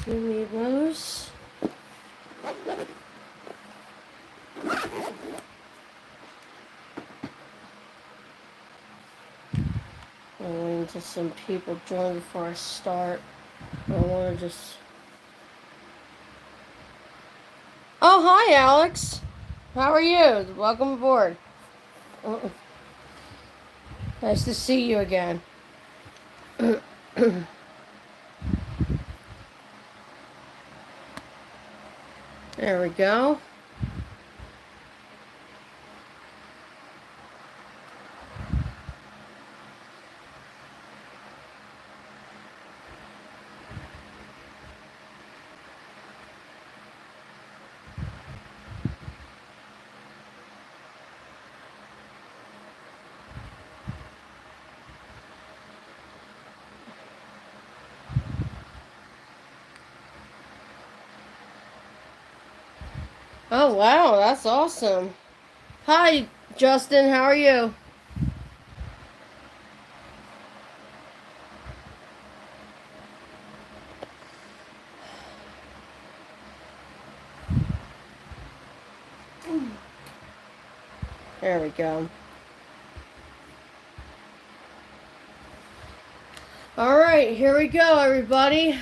Give me those. I'm waiting until some people join before I start. I want to just... Oh, hi, Alex. How are you? Welcome aboard. Nice to see you again. There we go. Oh, wow, that's awesome. Hi, Justin, how are you? There we go. All right, here we go, everybody.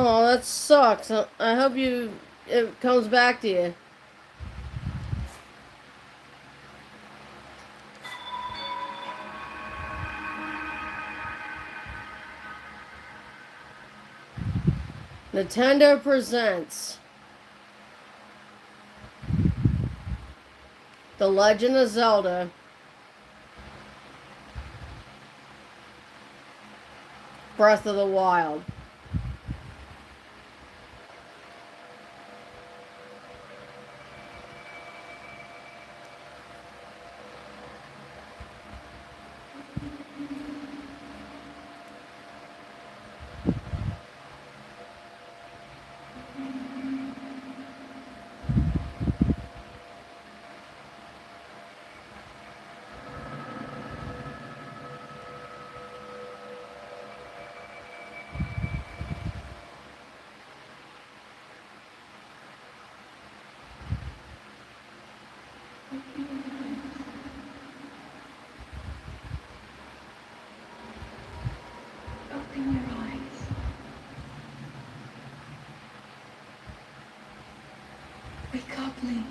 Oh, that sucks. I hope it comes back to you. Nintendo presents The Legend of Zelda Breath of the Wild. Open your eyes. Wake up, Link.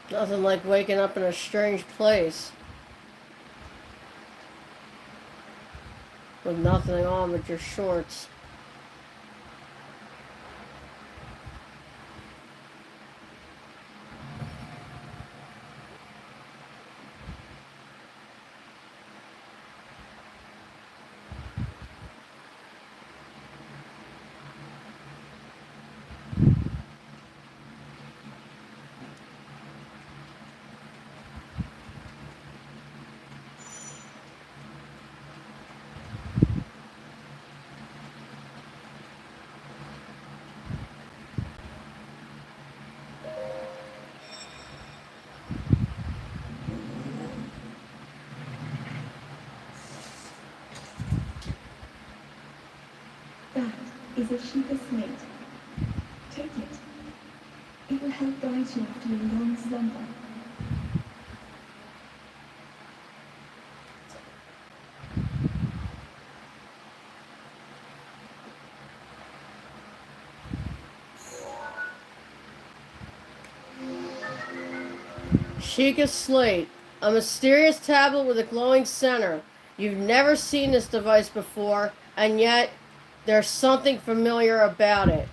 Nothing like waking up in a strange place with nothing on but your shorts. That is a Sheikah slate. Take it. It will help guide you after your long slumber. Sheikah Slate, a mysterious tablet with a glowing center. You've never seen this device before, and yet there's something familiar about it.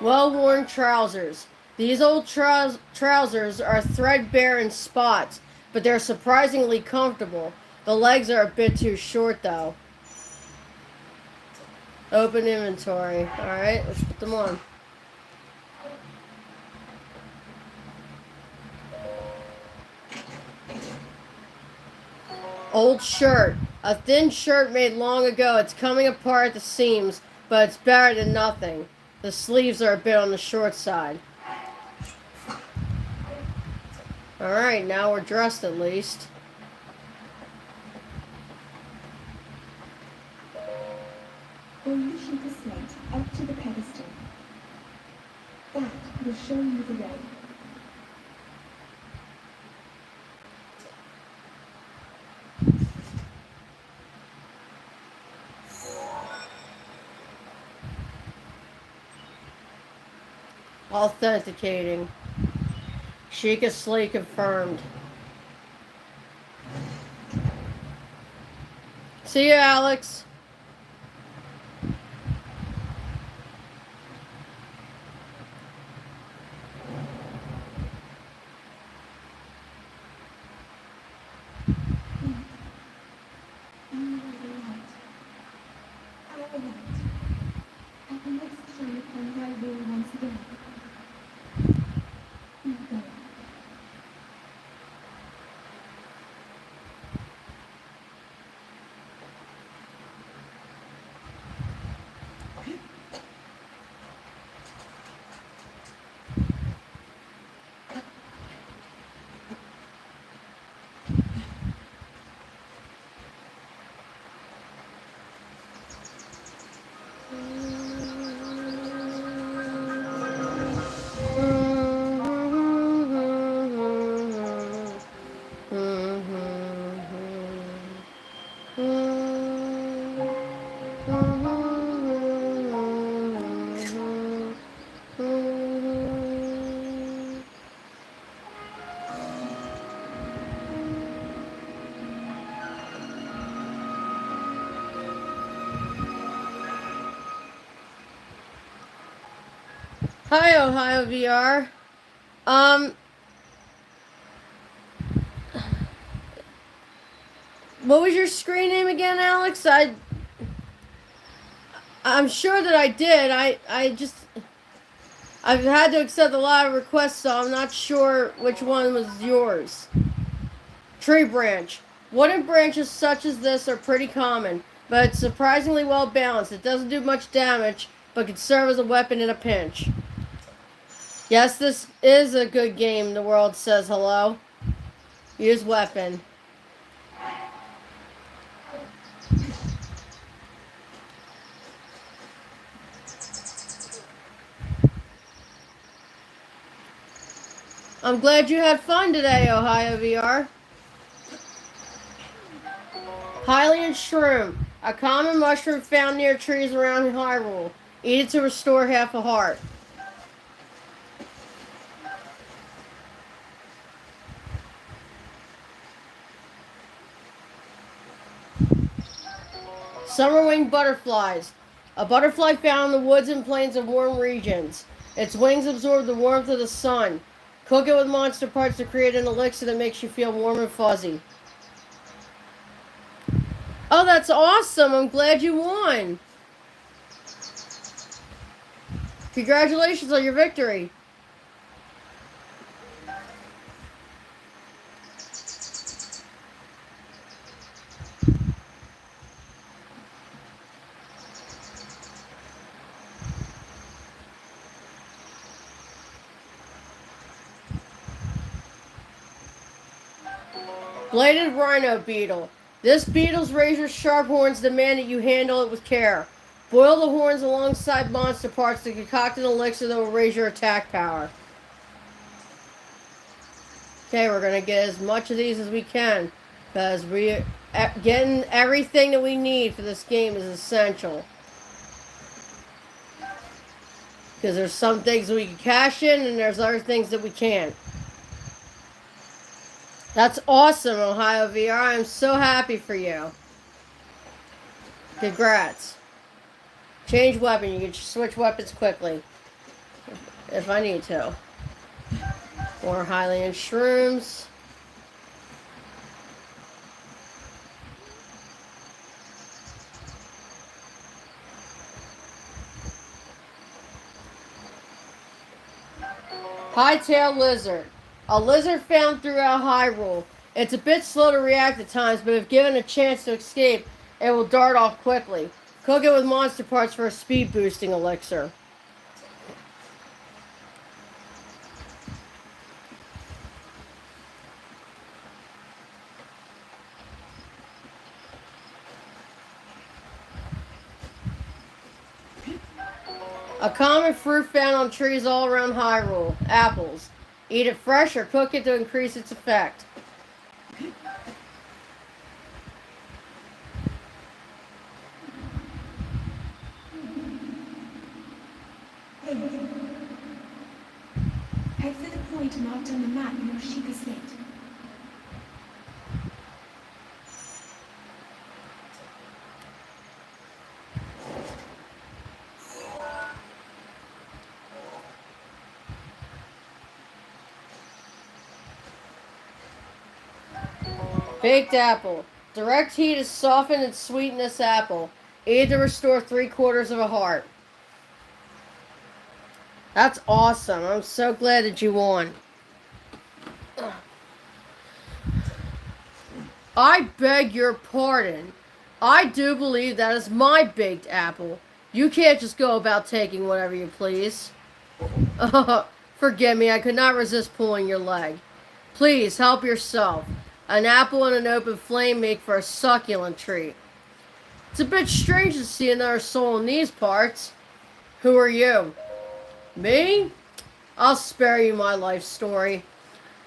Well-worn trousers. These old trousers are threadbare in spots, but they're surprisingly comfortable. The legs are a bit too short, though. Open inventory. Alright, let's put them on. Old shirt. A thin shirt made long ago. It's coming apart at the seams, but it's better than nothing. The sleeves are a bit on the short side. Alright, now we're dressed at least. Or you shoot the slate up to the pedestal. That will show you the way. Authenticating. Sheikah Slate confirmed. See you, Alex. Hi, Ohio VR. What was your screen name again, Alex? I'm sure that I did. I've had to accept a lot of requests, so I'm not sure which one was yours. Tree branch. Wooden branches such as this are pretty common, but it's surprisingly well balanced. It doesn't do much damage, but can serve as a weapon in a pinch. Yes, this is a good game, the world says hello. Use weapon. I'm glad you had fun today, Ohio VR. Hylian shroom, a common mushroom found near trees around Hyrule. Eat it to restore half a heart. Summer-winged butterflies. A butterfly found in the woods and plains of warm regions. Its wings absorb the warmth of the sun. Cook it with monster parts to create an elixir that makes you feel warm and fuzzy. Oh, that's awesome. I'm glad you won. Congratulations on your victory. Bladed rhino beetle. This beetle's razor-sharp horns demand that you handle it with care. Boil the horns alongside monster parts to concoct an elixir that will raise your attack power. Okay, we're going to get as much of these as we can, because getting everything that we need for this game is essential. Because there's some things we can cash in, and there's other things that we can't. That's awesome, Ohio VR. I'm so happy for you. Congrats. Change weapon. You can switch weapons quickly. if I need to. More Hylian shrooms. High-tailed lizard. A lizard found throughout Hyrule. It's a bit slow to react at times, but if given a chance to escape, it will dart off quickly. Cook it with monster parts for a speed-boosting elixir. A common fruit found on trees all around Hyrule. Apples. Eat it fresh or cook it to increase its effect. Head for the point marked on the map in Yoshika Slate. Baked apple. Direct heat has softened and sweetened this apple. Eat to restore 3/4 of a heart. That's awesome. I'm so glad that you won. I beg your pardon. I do believe that is my baked apple. You can't just go about taking whatever you please. Forgive me, I could not resist pulling your leg. Please, help yourself. An apple and an open flame make for a succulent treat. It's a bit strange to see another soul in these parts. Who are you? Me? I'll spare you my life story.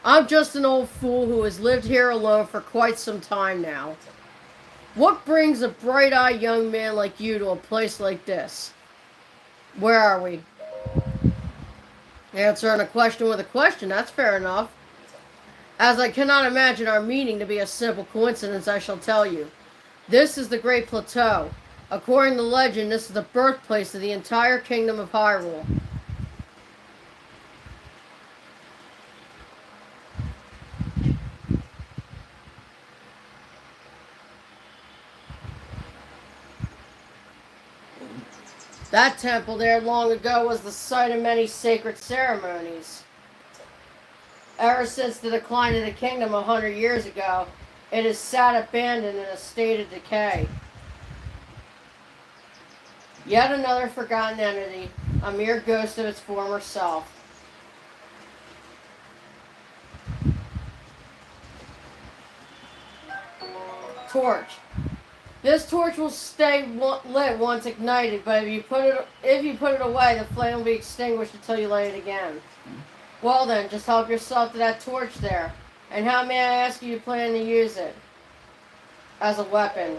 I'm just an old fool who has lived here alone for quite some time now. What brings a bright-eyed young man like you to a place like this? Where are we? Answering a question with a question, that's fair enough. As I cannot imagine our meeting to be a simple coincidence, I shall tell you. This is the Great Plateau. According to legend, this is the birthplace of the entire kingdom of Hyrule. That temple there long ago was the site of many sacred ceremonies. Ever since the decline of the kingdom 100 years ago, it has sat abandoned in a state of decay. Yet another forgotten entity, a mere ghost of its former self. Torch. This torch will stay lit once ignited, but if you put it away, the flame will be extinguished until you light it again. Well then, just help yourself to that torch there. And how, may I ask you plan to use it? As a weapon.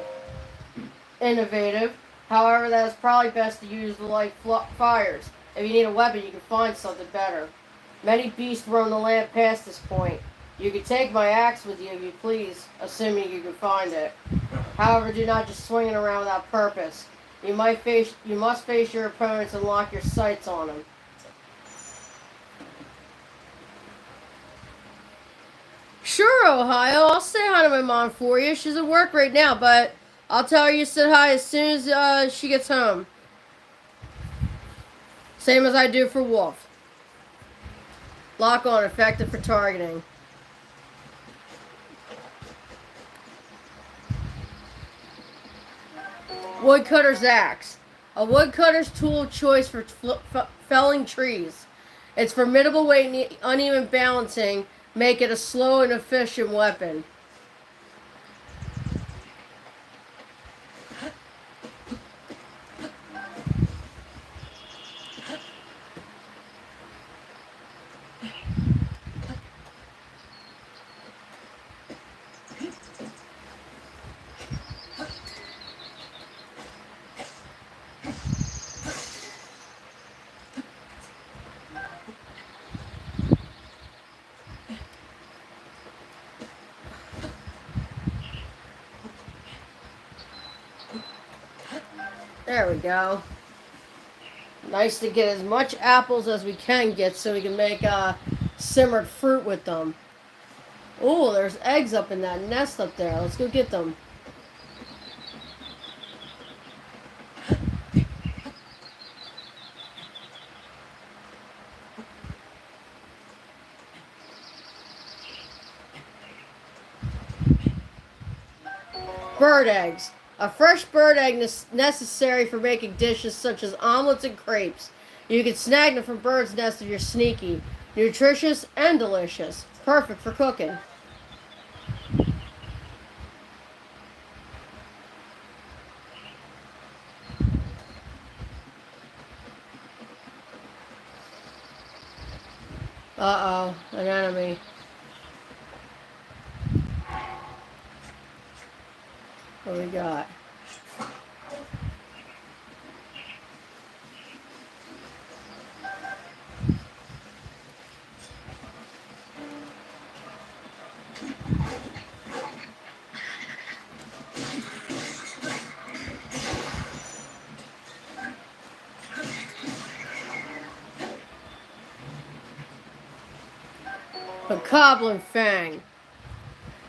Innovative. However, that is probably best to use to light fires. If you need a weapon, you can find something better. Many beasts roam the land past this point. You can take my axe with you if you please, assuming you can find it. However, do not just swing it around without purpose. You must face your opponents and lock your sights on them. Sure, Ohio. I'll say hi to my mom for you. She's at work right now, but I'll tell her you said hi as soon as she gets home. Same as I do for Wolf. Lock on, effective for targeting. Woodcutter's axe. A woodcutter's tool of choice for felling trees. Its formidable weight and uneven balancing make it a slow and efficient weapon. There we go. Nice to get as much apples as we can get so we can make simmered fruit with them. Oh, there's eggs up in that nest up there. Let's go get them. Bird eggs. A fresh bird egg necessary for making dishes such as omelets and crepes. You can snag them from birds' nests if you're sneaky. Nutritious and delicious. Perfect for cooking. Uh-oh, an enemy. What do we got? Bokoblin Fang.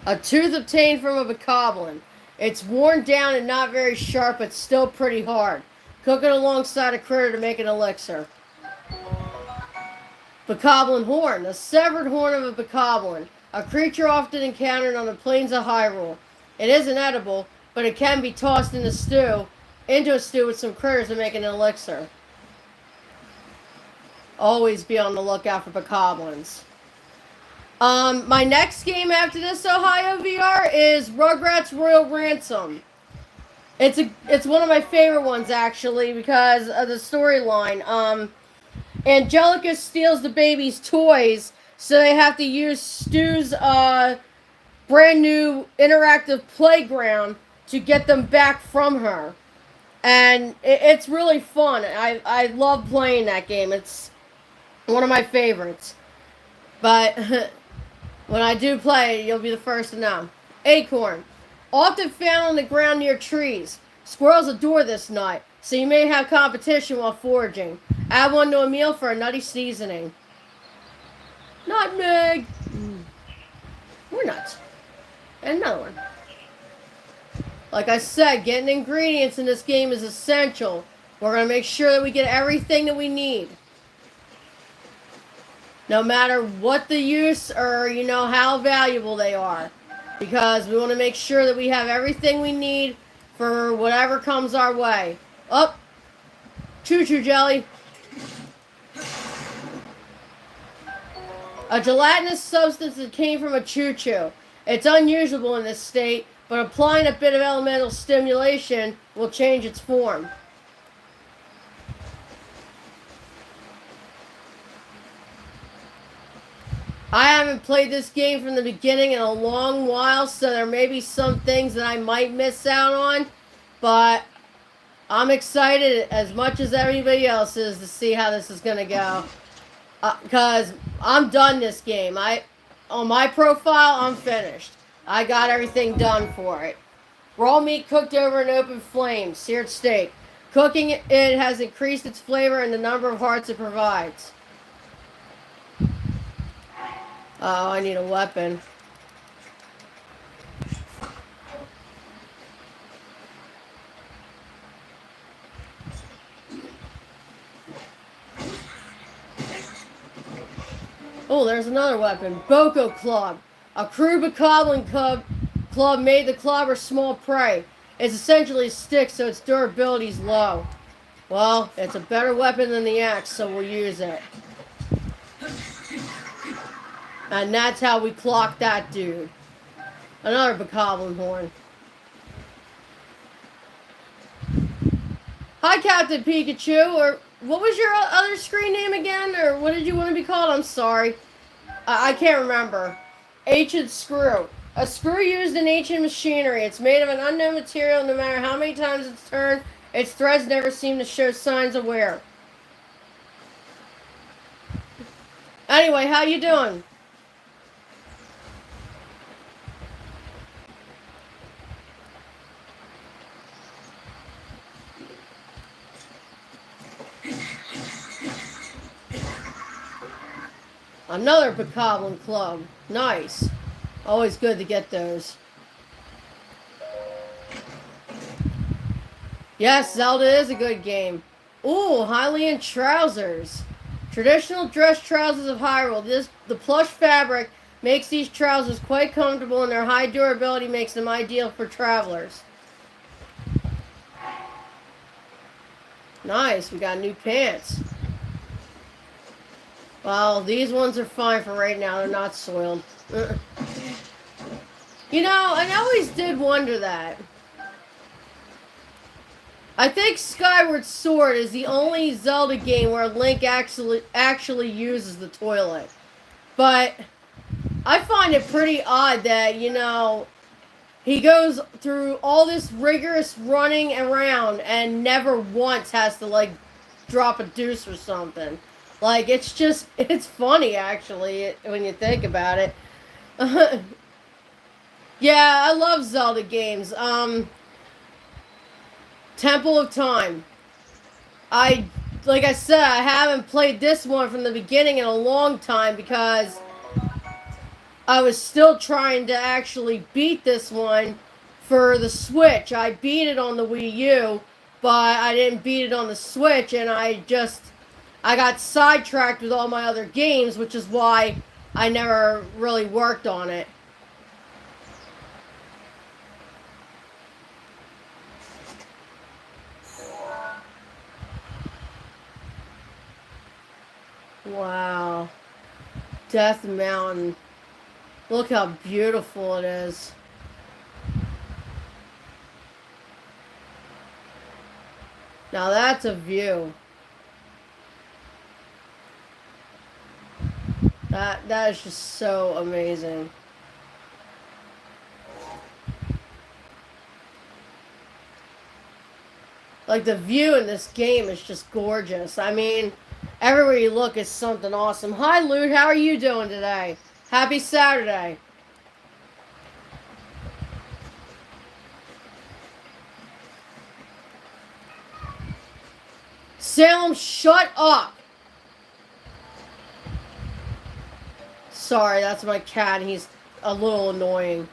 A tooth obtained from a bokoblin. It's worn down and not very sharp, but still pretty hard. Cook it alongside a critter to make an elixir. Bokoblin Horn. A severed horn of a bokoblin. A creature often encountered on the plains of Hyrule. It isn't edible, but it can be tossed into a stew with some critters to make an elixir. Always be on the lookout for bokoblins. My next game after this Ohio VR is Rugrats Royal Ransom. It's one of my favorite ones actually because of the storyline. Angelica steals the baby's toys, so they have to use Stu's brand new interactive playground to get them back from her. And it's really fun. I love playing that game. It's one of my favorites. But when I do play it, you'll be the first to know. Acorn. Often found on the ground near trees. Squirrels adore this nut, so you may have competition while foraging. Add one to a meal for a nutty seasoning. Nutmeg. More nuts. And another one. Like I said, getting ingredients in this game is essential. We're going to make sure that we get everything that we need. No matter what the use or, how valuable they are. Because we want to make sure that we have everything we need for whatever comes our way. Oh! Choo-choo jelly. A gelatinous substance that came from a choo-choo. It's unusual in this state, but applying a bit of elemental stimulation will change its form. I haven't played this game from the beginning in a long while, so there may be some things that I might miss out on, but I'm excited as much as everybody else is to see how this is going to go. Because I'm done this game. On my profile, I'm finished. I got everything done for it. Raw meat cooked over an open flame, seared steak. Cooking it has increased its flavor and the number of hearts it provides. Oh, I need a weapon. Oh, there's another weapon. Boko Club. A crude bokoblin club made the clobber small prey. It's essentially a stick, so its durability is low. Well, it's a better weapon than the axe, so we'll use it. And that's how we clock that dude. Another bokoblin horn. Hi, Captain Pikachu, or what was your other screen name again? Or what did you want to be called? I'm sorry. I can't remember. Ancient screw. A screw used in ancient machinery. It's made of an unknown material. No matter how many times it's turned, its threads never seem to show signs of wear. Anyway, how you doing? Another Bokoblin club. Nice. Always good to get those. Yes, Zelda is a good game. Ooh, Hylian trousers. Traditional dress trousers of Hyrule. The plush fabric makes these trousers quite comfortable, and their high durability makes them ideal for travelers. Nice, we got new pants. Well, these ones are fine for right now. They're not soiled. You know, I always did wonder that. I think Skyward Sword is the only Zelda game where Link actually uses the toilet. But I find it pretty odd that, you know, he goes through all this rigorous running around and never once has to, like, drop a deuce or something. Like, it's funny, actually, when you think about it. Yeah, I love Zelda games. Temple of Time. Like I said, I haven't played this one from the beginning in a long time because I was still trying to actually beat this one for the Switch. I beat it on the Wii U, but I didn't beat it on the Switch, and I got sidetracked with all my other games, which is why I never really worked on it. Wow. Death Mountain. Look how beautiful it is. Now that's a view. That is just so amazing. Like, the view in this game is just gorgeous. I mean, everywhere you look is something awesome. Hi, Lute. How are you doing today? Happy Saturday. Salem, shut up. Sorry, that's my cat. He's a little annoying.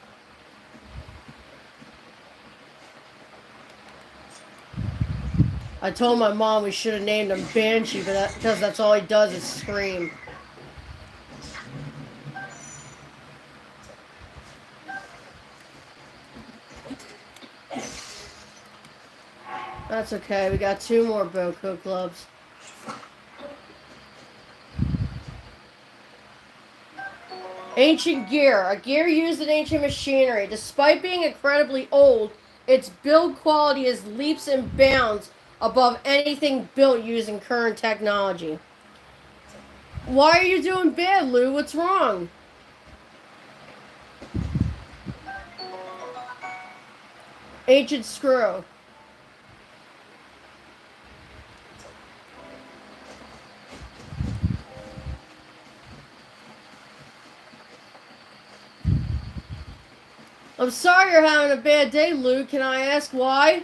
I told my mom we should have named him Banshee, but because that's all he does is scream. That's okay. We got 2 more Boko clubs. Ancient gear. A gear used in ancient machinery. Despite being incredibly old, its build quality is leaps and bounds above anything built using current technology. Why are you doing bad, Lou? What's wrong? Ancient screw. I'm sorry you're having a bad day, Lou. Can I ask why?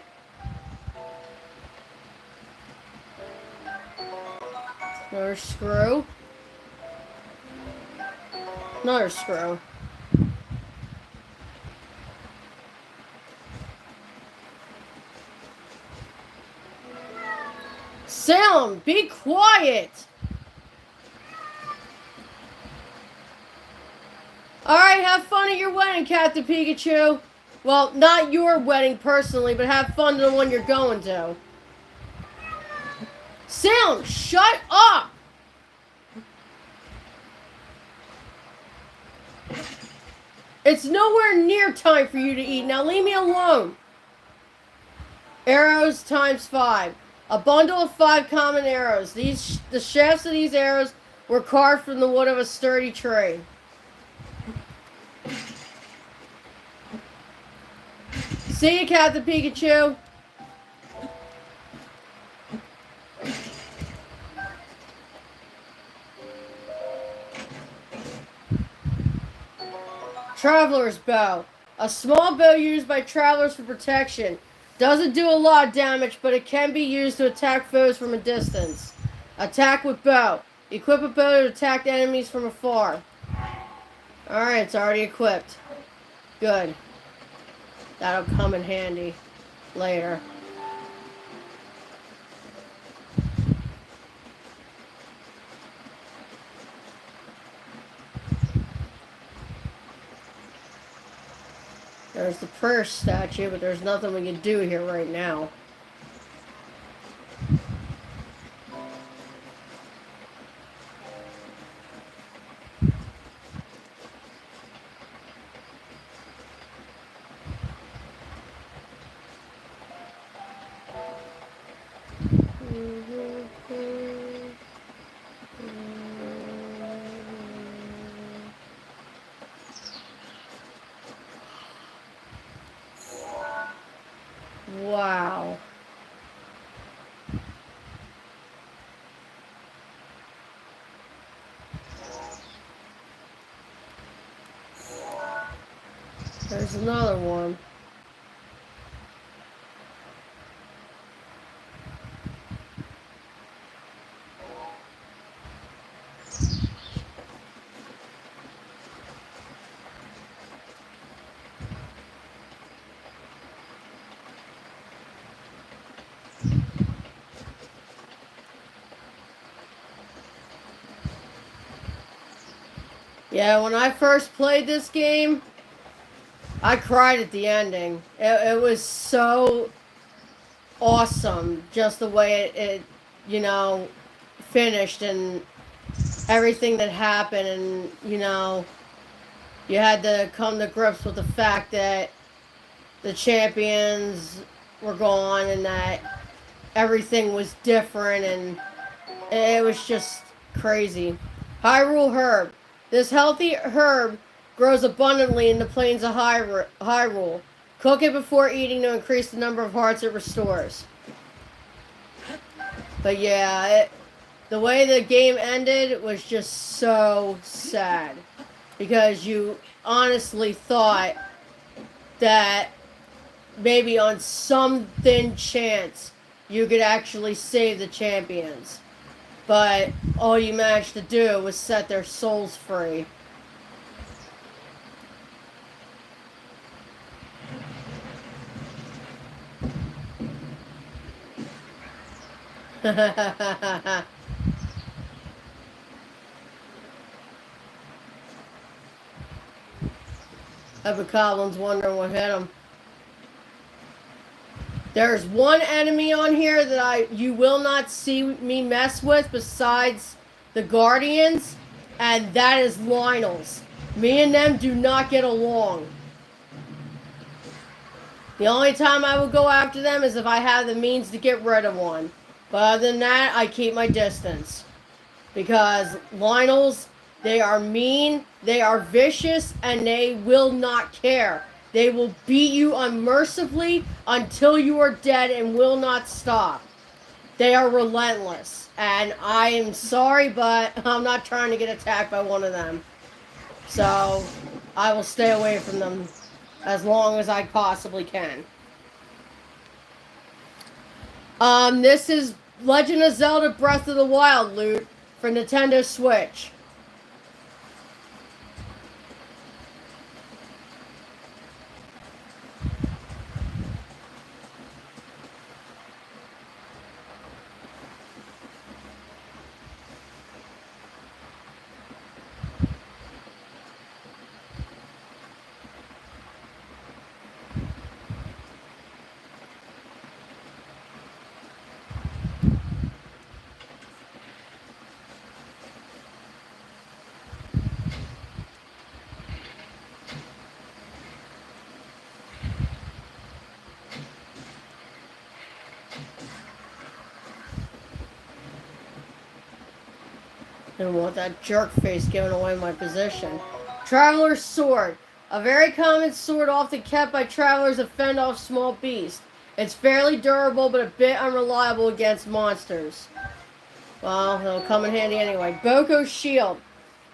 Another screw. Another screw. Salem, be quiet! Alright, have fun at your wedding, Captain Pikachu. Well, not your wedding personally, but have fun to the one you're going to. Salem, shut up! It's nowhere near time for you to eat. Now leave me alone. Arrows times 5. A bundle of 5 common arrows. The shafts of these arrows were carved from the wood of a sturdy tree. See you, Captain Pikachu. Traveler's bow. A small bow used by travelers for protection. Doesn't do a lot of damage, but it can be used to attack foes from a distance. Attack with bow. Equip a bow to attack enemies from afar. Alright, it's already equipped. Good. That'll come in handy later. There's the prayer statue, but there's nothing we can do here right now. Wow. There's another one. Yeah, when I first played this game, I cried at the ending. It was so awesome, just the way it finished and everything that happened. And, you had to come to grips with the fact that the champions were gone and that everything was different, and it was just crazy. Hyrule Herb. This healthy herb grows abundantly in the plains of Hyrule. Cook it before eating to increase the number of hearts it restores. But yeah, the way the game ended was just so sad. Because you honestly thought that maybe on some thin chance you could actually save the champions. But all you managed to do was set their souls free. Hobgoblin's wondering what hit him. There's one enemy on here that you will not see me mess with besides the Guardians, and that is Lionel's. Me and them do not get along. The only time I will go after them is if I have the means to get rid of one. But other than that, I keep my distance. Because Lionel's, they are mean, they are vicious, and they will not care. They will beat you unmercifully until you are dead and will not stop. They are relentless. And I am sorry, but I'm not trying to get attacked by one of them. So, I will stay away from them as long as I possibly can. This is Legend of Zelda Breath of the Wild loot for Nintendo Switch. Didn't want that jerk face giving away my position. Traveler's Sword. A very common sword often kept by travelers to fend off small beasts. It's fairly durable but a bit unreliable against monsters. Well, it'll come in handy anyway. Boko's Shield.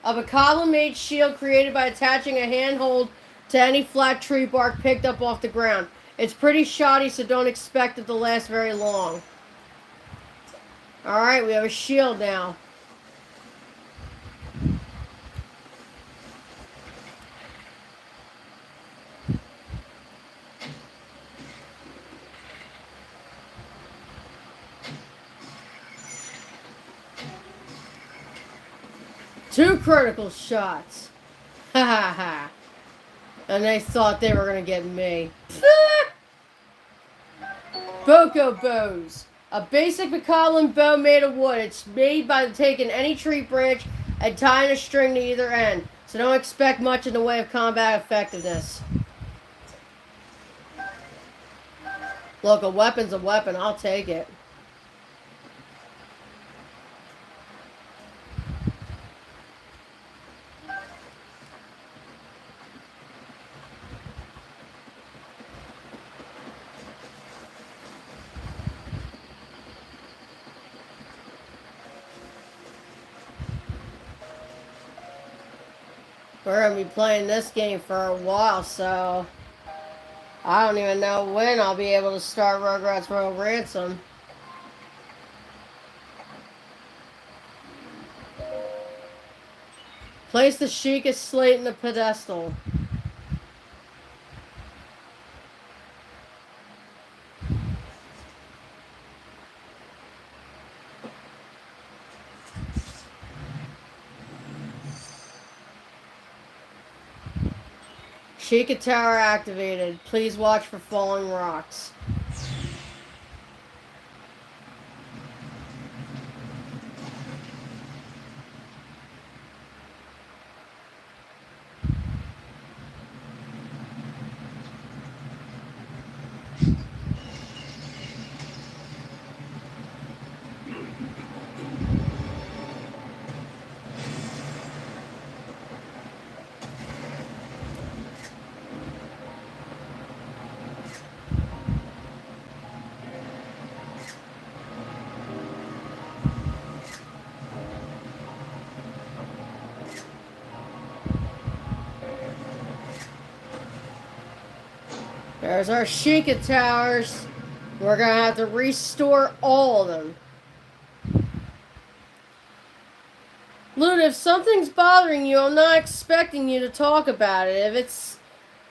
A Bokoblin-made shield created by attaching a handhold to any flat tree bark picked up off the ground. It's pretty shoddy, so don't expect it to last very long. Alright, we have a shield now. 2 critical shots. Ha ha ha. And they thought they were going to get me. Boko bows. A basic Macallan bow made of wood. It's made by taking any tree branch and tying a string to either end. So don't expect much in the way of combat effectiveness. Look, a weapon's a weapon. I'll take it. We're going to be playing this game for a while, so I don't even know when I'll be able to start Rugrats Royal Ransom. Place the Sheikah slate in the pedestal. Sheikah Tower activated. Please watch for falling rocks. There's our Sheikah Towers. We're going to have to restore all of them. Luna, if something's bothering you, I'm not expecting you to talk about it. If it's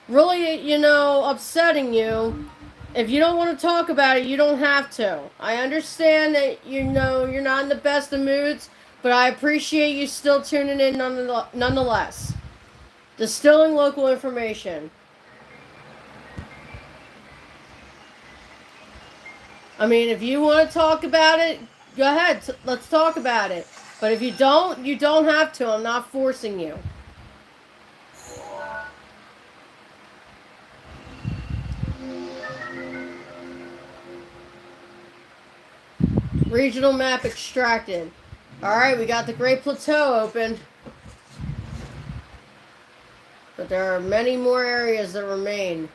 really, upsetting you, if you don't want to talk about it, you don't have to. I understand that, you're not in the best of moods, but I appreciate you still tuning in nonetheless. Distilling local information. I mean, if you want to talk about it, go ahead. Let's talk about it. But if you don't have to. I'm not forcing you. Regional map extracted. Alright, we got the Great Plateau open. But there are many more areas that remain.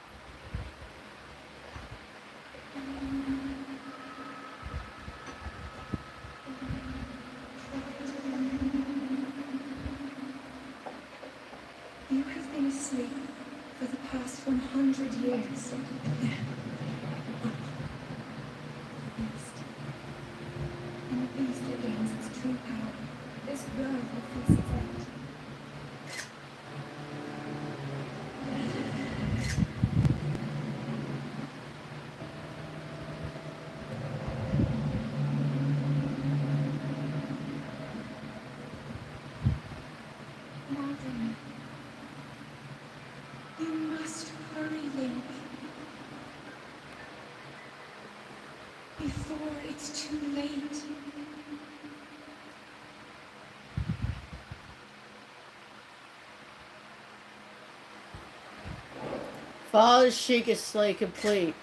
You have been asleep for the past 100 years. And the beast that gains its true power, this world will face its end. Martin, you must hurry, Link. Before it's too late. Follow the Sheikah slate complete.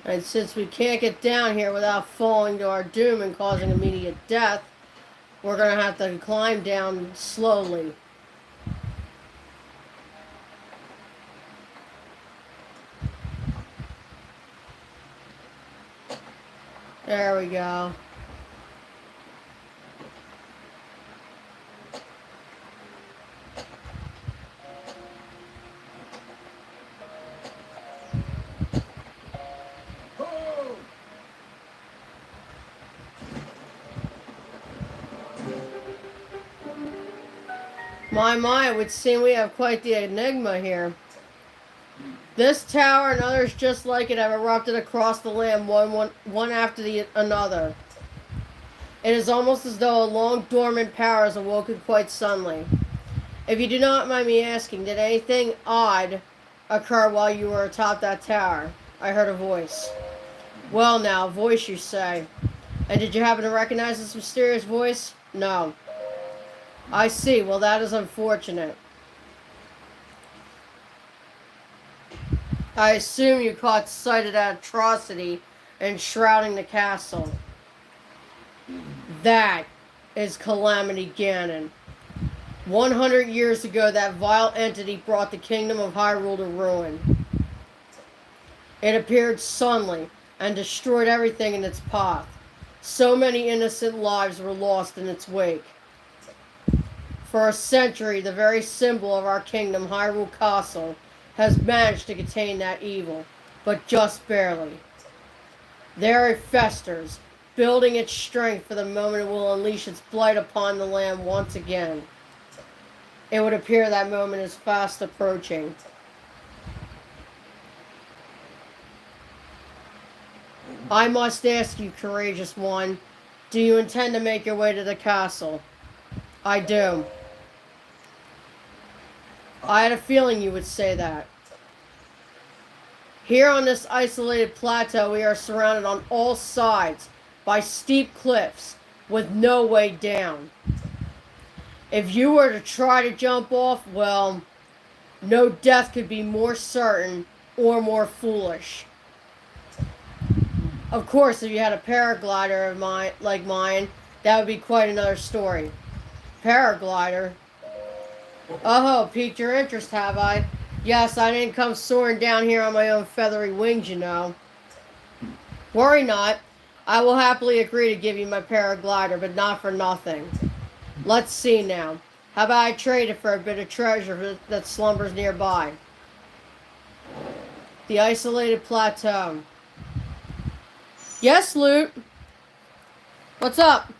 And since we can't get down here without falling to our doom and causing immediate death, we're going to have to climb down slowly. There we go. My, it would seem we have quite the enigma here. This tower and others just like it have erupted across the land, one after another. It is almost as though a long dormant power has awoken quite suddenly. If you do not mind me asking, did anything odd occur while you were atop that tower? I heard a voice. Well now, voice you say. And did you happen to recognize this mysterious voice? No. I see. Well, that is unfortunate. I assume you caught sight of that atrocity enshrouding the castle. That is Calamity Ganon. 100 years ago, that vile entity brought the kingdom of Hyrule to ruin. It appeared suddenly and destroyed everything in its path. So many innocent lives were lost in its wake. For a century, the very symbol of our kingdom, Hyrule Castle, has managed to contain that evil, but just barely. There it festers, building its strength for the moment it will unleash its blight upon the land once again. It would appear that moment is fast approaching. I must ask you, courageous one, do you intend to make your way to the castle? I do. I had a feeling you would say that. Here on this isolated plateau, we are surrounded on all sides by steep cliffs with no way down. If you were to try to jump off, well, no death could be more certain or more foolish. Of course, if you had a paraglider like mine, that would be quite another story. Paraglider? Oh, piqued your interest, have I? Yes, I didn't come soaring down here on my own feathery wings, you know. Worry not. I will happily agree to give you my paraglider, but not for nothing. Let's see now. How about I trade it for a bit of treasure that slumbers nearby? The isolated plateau. Yes, Loot. What's up?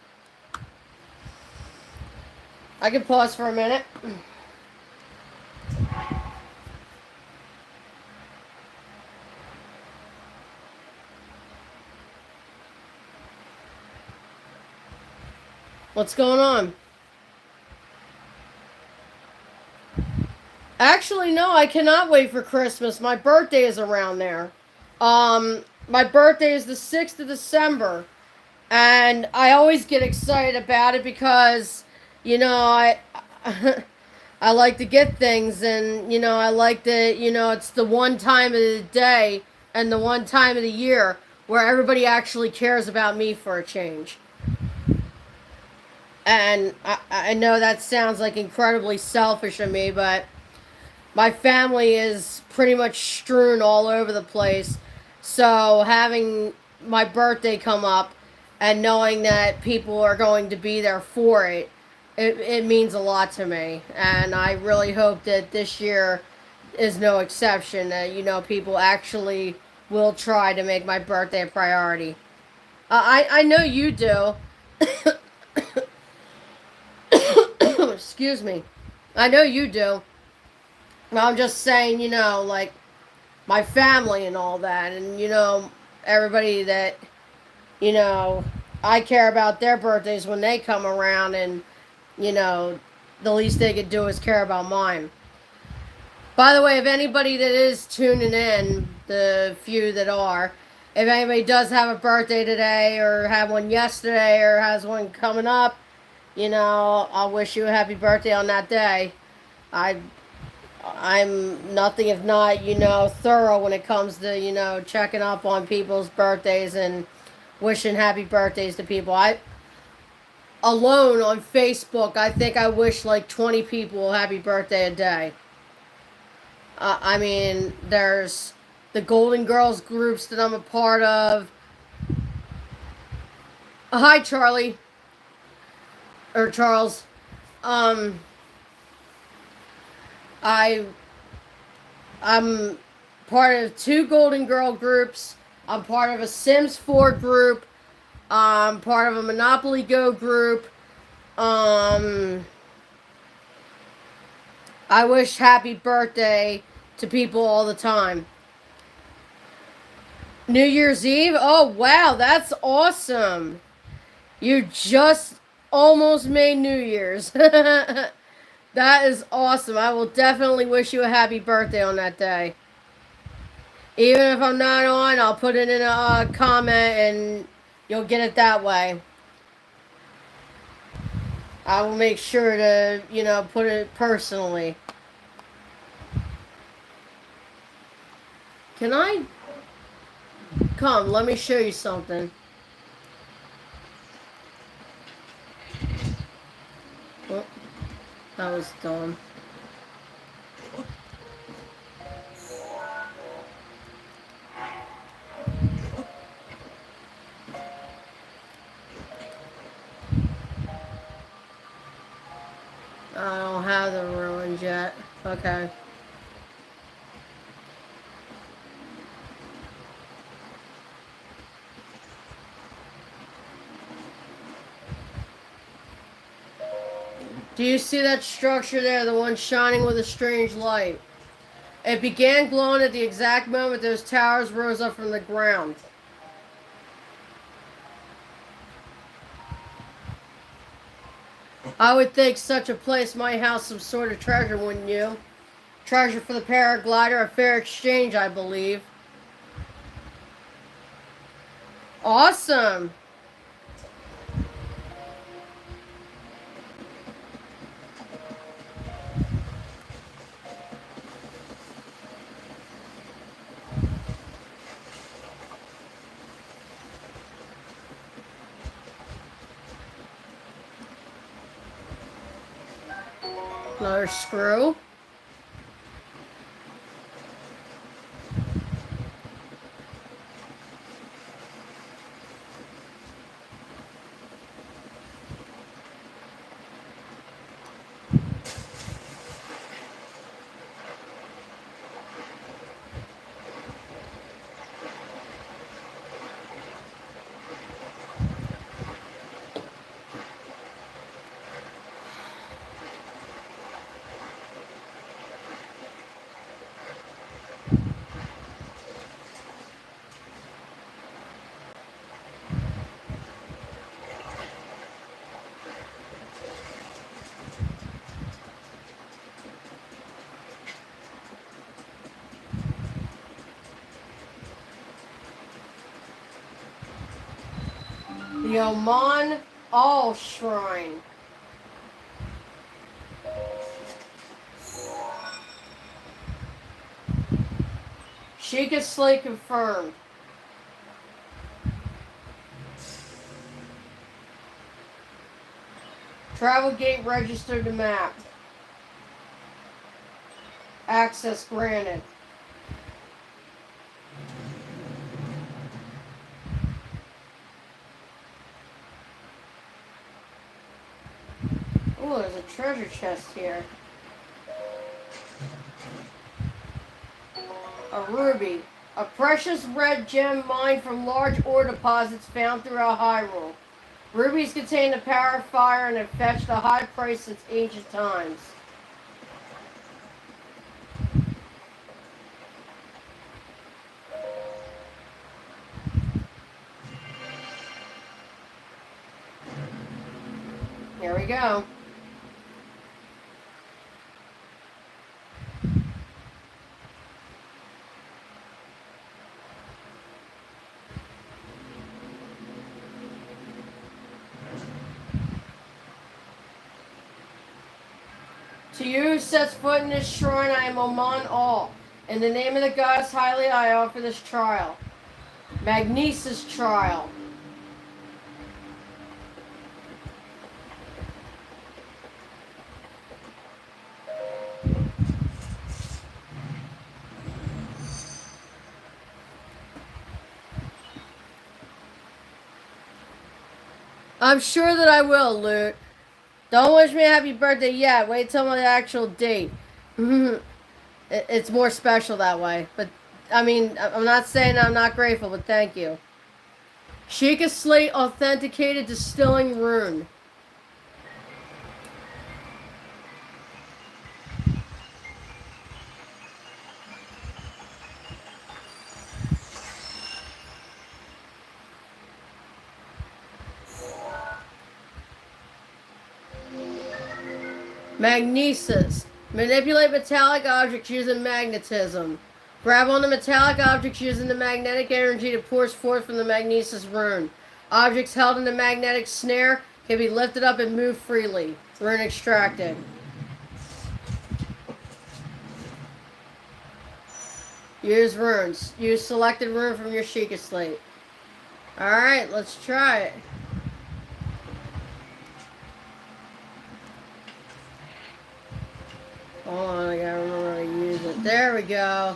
I can pause for a minute. What's going on? Actually, no, I cannot wait for Christmas. My birthday is around there. My birthday is the 6th of December. And I always get excited about it because, you know, I like to get things and, you know, I like to, you know, it's the one time of the day and the one time of the year where everybody actually cares about me for a change. And I know that sounds like incredibly selfish of me, but my family is pretty much strewn all over the place. So having my birthday come up and knowing that people are going to be there for it means a lot to me. And I really hope that this year is no exception, that, you know, people actually will try to make my birthday a priority. I know you do. Excuse me. I know you do. I'm just saying, you know, like, my family and all that, and, you know, everybody that, you know, I care about their birthdays when they come around, and, you know, the least they could do is care about mine. By the way, if anybody that is tuning in, the few that are, if anybody does have a birthday today, or had one yesterday, or has one coming up, you know, I'll wish you a happy birthday on that day. I'm nothing if not, you know, thorough when it comes to, you know, checking up on people's birthdays and wishing happy birthdays to people. I alone on Facebook, I think I wish like 20 people happy birthday a day. I mean, there's the Golden Girls groups that I'm a part of. Hi, Charlie. Or Charles. Um, I I'm part of 2 Golden Girl groups. I'm part of a Sims 4 group. I'm part of a Monopoly Go group. I wish happy birthday to people all the time. New Year's Eve? Oh, wow, that's awesome. You just almost made New Year's. That is awesome. I will definitely wish you a happy birthday on that day. Even if I'm not on, I'll put it in a comment and you'll get it that way. I will make sure to, put it personally. Can I? Come, let me show you something. Oh, that was dumb. I don't have the ruins yet. Okay. Do you see that structure there, the one shining with a strange light? It began glowing at the exact moment those towers rose up from the ground. I would think such a place might house some sort of treasure, wouldn't you? Treasure for the paraglider, a fair exchange, I believe. Awesome! Another screw. The Oman All Shrine. Sheikah Slate confirmed. Travel gate registered to map. Access granted. Oh, there's a treasure chest here. A ruby. A precious red gem mined from large ore deposits found throughout Hyrule. Rubies contain the power of fire and have fetched a high price since ancient times. Here we go. To you who sets foot in this shrine, I am Oman All. In the name of the goddess Hylia, I offer this trial. Magnesis trial. I'm sure that I will, Lute. Don't wish me a happy birthday yet. Wait till my actual date. It's more special that way. But, I mean, I'm not saying I'm not grateful, but thank you. Sheikah Slate authenticated distilling rune. Magnesis. Manipulate metallic objects using magnetism. Grab on the metallic objects using the magnetic energy that pours forth from the magnesis rune. Objects held in the magnetic snare can be lifted up and moved freely. Rune extracted. Use runes. Use selected rune from your Sheikah slate. Alright, let's try it. Hold on, I gotta remember how to use it. There we go.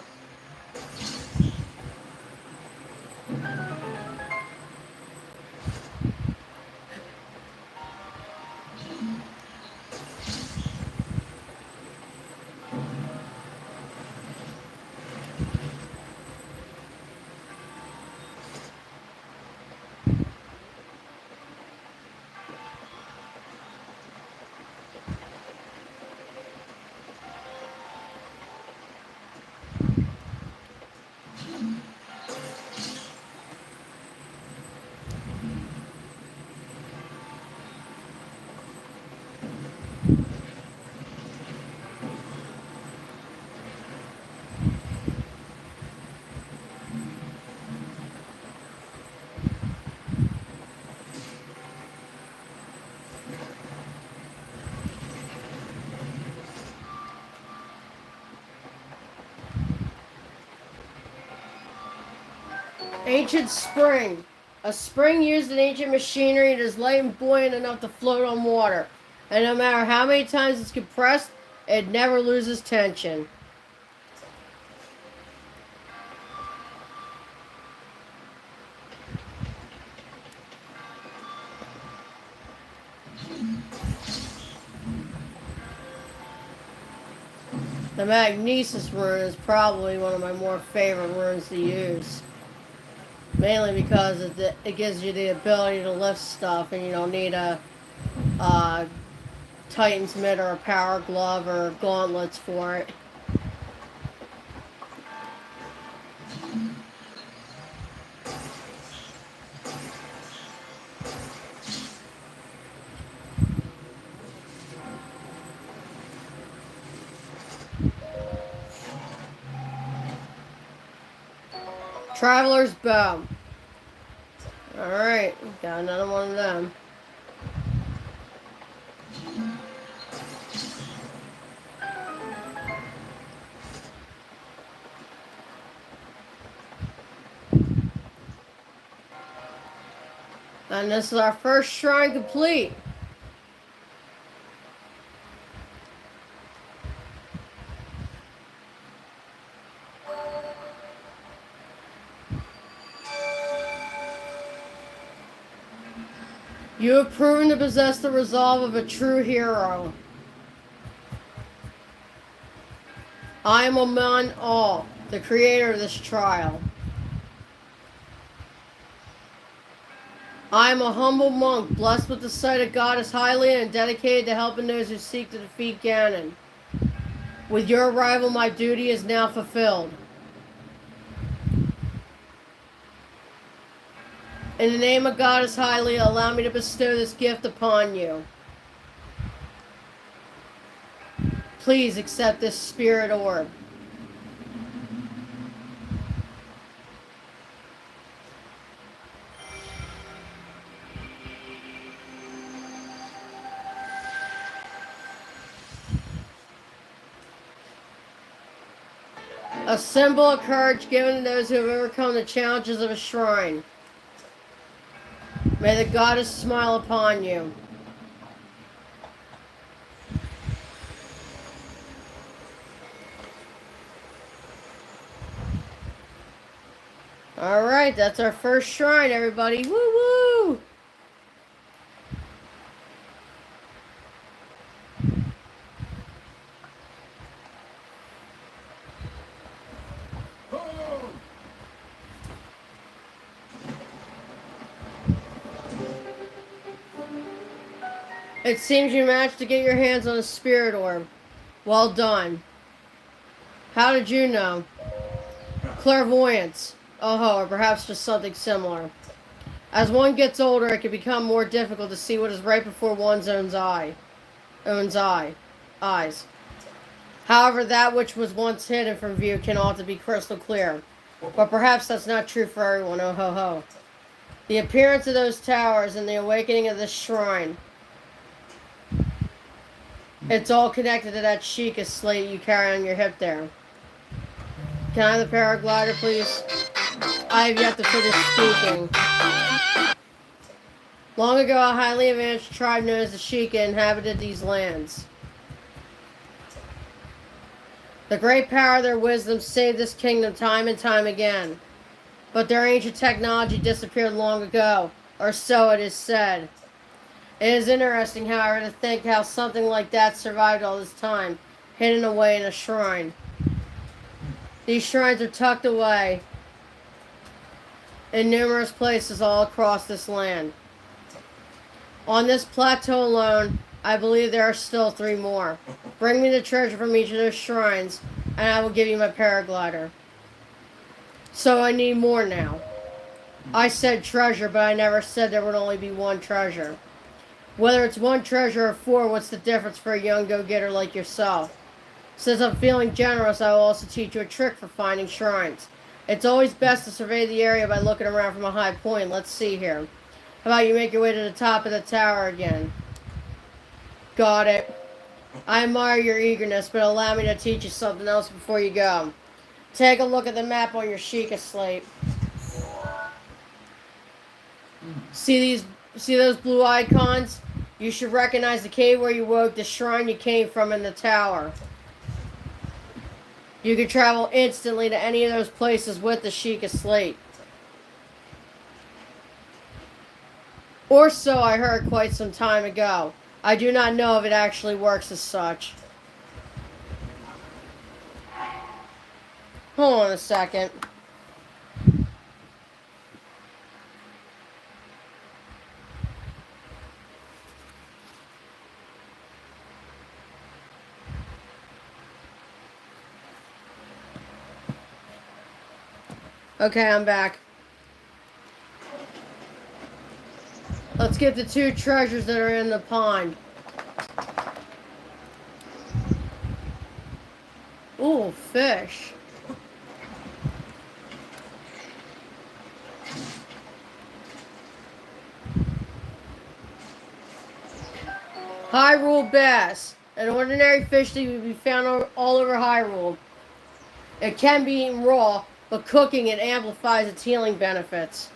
Ancient spring. A spring used in ancient machinery that is light and buoyant enough to float on water. And no matter how many times it's compressed, it never loses tension. The magnesis rune is probably one of my more favorite runes to use. Mainly because it gives you the ability to lift stuff and you don't need a Titan's mitt or a power glove or gauntlets for it. Traveler's Bow. Alright, got another one of them. And this is our first shrine complete. You have proven to possess the resolve of a true hero. I am Amon All, the creator of this trial. I am a humble monk, blessed with the sight of Goddess Hylia and dedicated to helping those who seek to defeat Ganon. With your arrival, my duty is now fulfilled. In the name of Goddess Hylia, allow me to bestow this gift upon you. Please accept this spirit orb. A symbol of courage given to those who have overcome the challenges of a shrine. May the goddess smile upon you. Alright, that's our first shrine, everybody. Woo woo! It seems you managed to get your hands on a spirit orb. Well done. How did you know? Clairvoyance. Oh, or perhaps just something similar. As one gets older, it can become more difficult to see what is right before one's own eye. eyes. However, that which was once hidden from view can often be crystal clear. But perhaps that's not true for everyone. Oh ho ho. The appearance of those towers and the awakening of this shrine. It's all connected to that Sheikah slate you carry on your hip there. Can I have the paraglider, please? I have yet to finish speaking. Long ago, a highly advanced tribe known as the Sheikah inhabited these lands. The great power of their wisdom saved this kingdom time and time again. But their ancient technology disappeared long ago, or so it is said. It is interesting, however, to think how something like that survived all this time, hidden away in a shrine. These shrines are tucked away in numerous places all across this land. On this plateau alone, I believe there are still 3 more. Bring me the treasure from each of those shrines, and I will give you my paraglider. So I need more now. I said treasure, but I never said there would only be 1 treasure. Whether it's 1 treasure or 4, what's the difference for a young go-getter like yourself? Since I'm feeling generous, I will also teach you a trick for finding shrines. It's always best to survey the area by looking around from a high point. Let's see here. How about you make your way to the top of the tower again? Got it. I admire your eagerness, but allow me to teach you something else before you go. Take a look at the map on your Sheikah slate. See those blue icons? You should recognize the cave where you woke, the shrine you came from, and the tower. You can travel instantly to any of those places with the Sheikah slate. Or so I heard quite some time ago. I do not know if it actually works as such. Hold on a second. Okay, I'm back. Let's get the 2 treasures that are in the pond. Ooh, fish. Hyrule bass. An ordinary fish that can be found all over Hyrule. It can be eaten raw, but cooking it amplifies its healing benefits.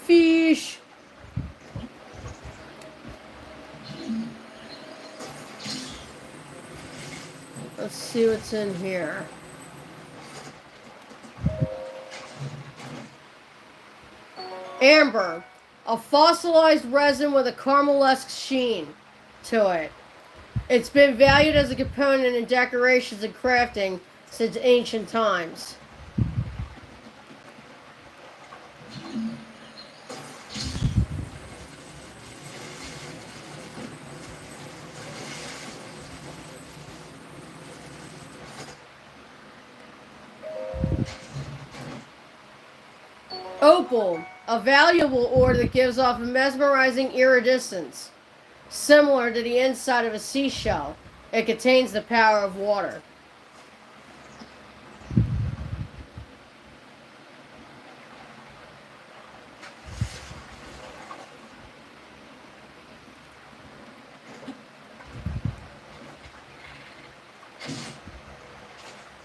Fish. Let's see what's in here. Amber, a fossilized resin with a caramel-esque sheen to it. It's been valued as a component in decorations and crafting since ancient times. Opal, a valuable ore that gives off a mesmerizing iridescence, similar to the inside of a seashell. It contains the power of water.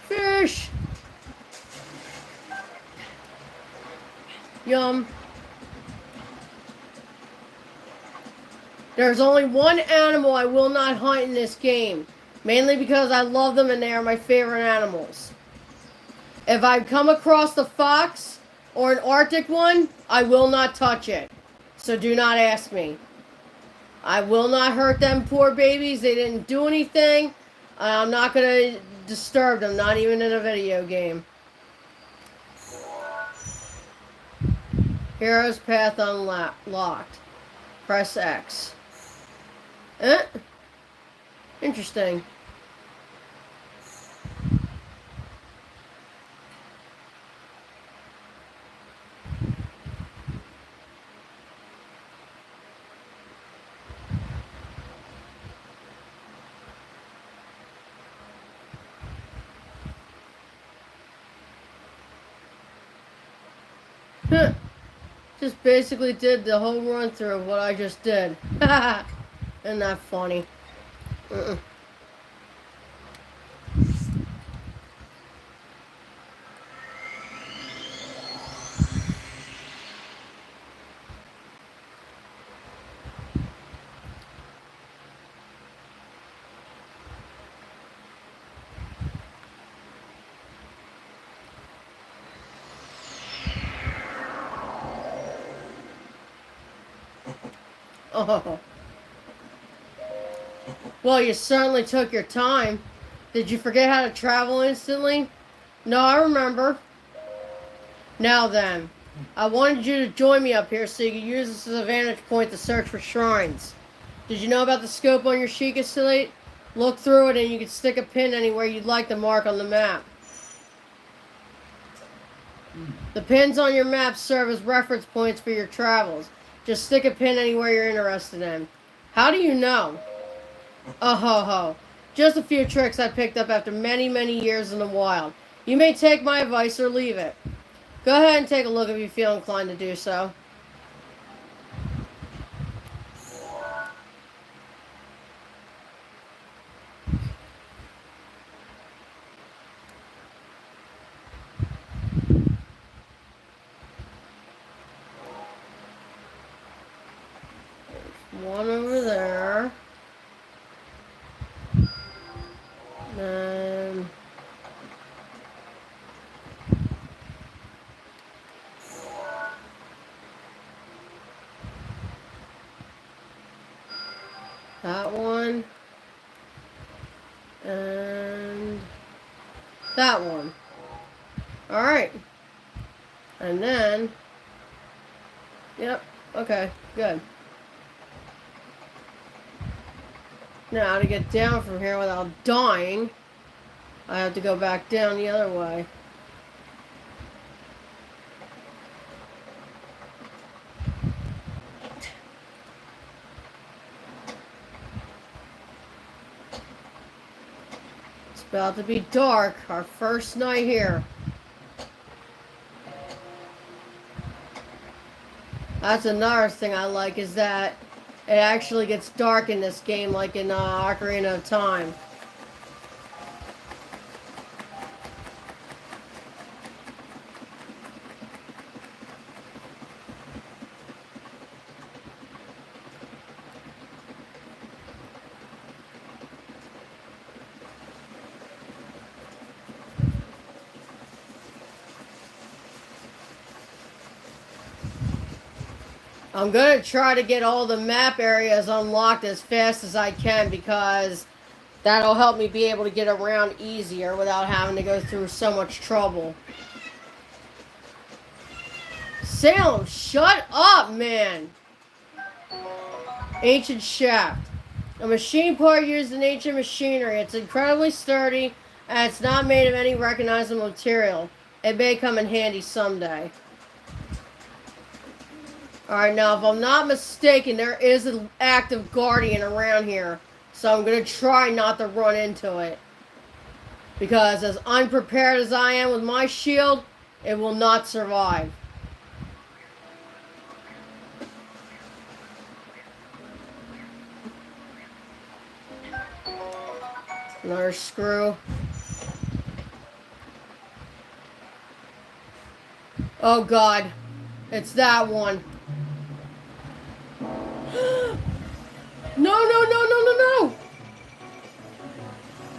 Fish! Yum. There's only 1 animal I will not hunt in this game, mainly because I love them and they are my favorite animals. If I come across the fox or an Arctic one, I will not touch it. So do not ask me. I will not hurt them poor babies. They didn't do anything. I'm not going to disturb them, not even in a video game. Hero's path unlocked. Press X. Interesting. Just basically did the whole run through of what I just did. Isn't that funny? Mm-mm. Oh. Well, you certainly took your time. Did you forget how to travel instantly? No, I remember. Now then, I wanted you to join me up here so you could use this as a vantage point to search for shrines. Did you know about the scope on your Sheikah slate? Look through it and you can stick a pin anywhere you'd like to mark on the map. The pins on your map serve as reference points for your travels. Just stick a pin anywhere you're interested in. How do you know? Oh ho ho. Just a few tricks I picked up after many, many years in the wild. You may take my advice or leave it. Go ahead and take a look if you feel inclined to do so. One over there. Then that one. And that one. Alright. And then, yep, okay, good. Now, to get down from here without dying, I have to go back down the other way. It's about to be dark, our first night here. That's another thing I like, is that it actually gets dark in this game, like in Ocarina of Time. I'm going to try to get all the map areas unlocked as fast as I can, because that'll help me be able to get around easier without having to go through so much trouble. Salem, shut up, man! Ancient shaft. A machine part used in ancient machinery. It's incredibly sturdy, and it's not made of any recognizable material. It may come in handy someday. Alright, now if I'm not mistaken, there is an active guardian around here. So I'm going to try not to run into it. Because as unprepared as I am with my shield, it will not survive. Another screw. Oh god. It's that one. No.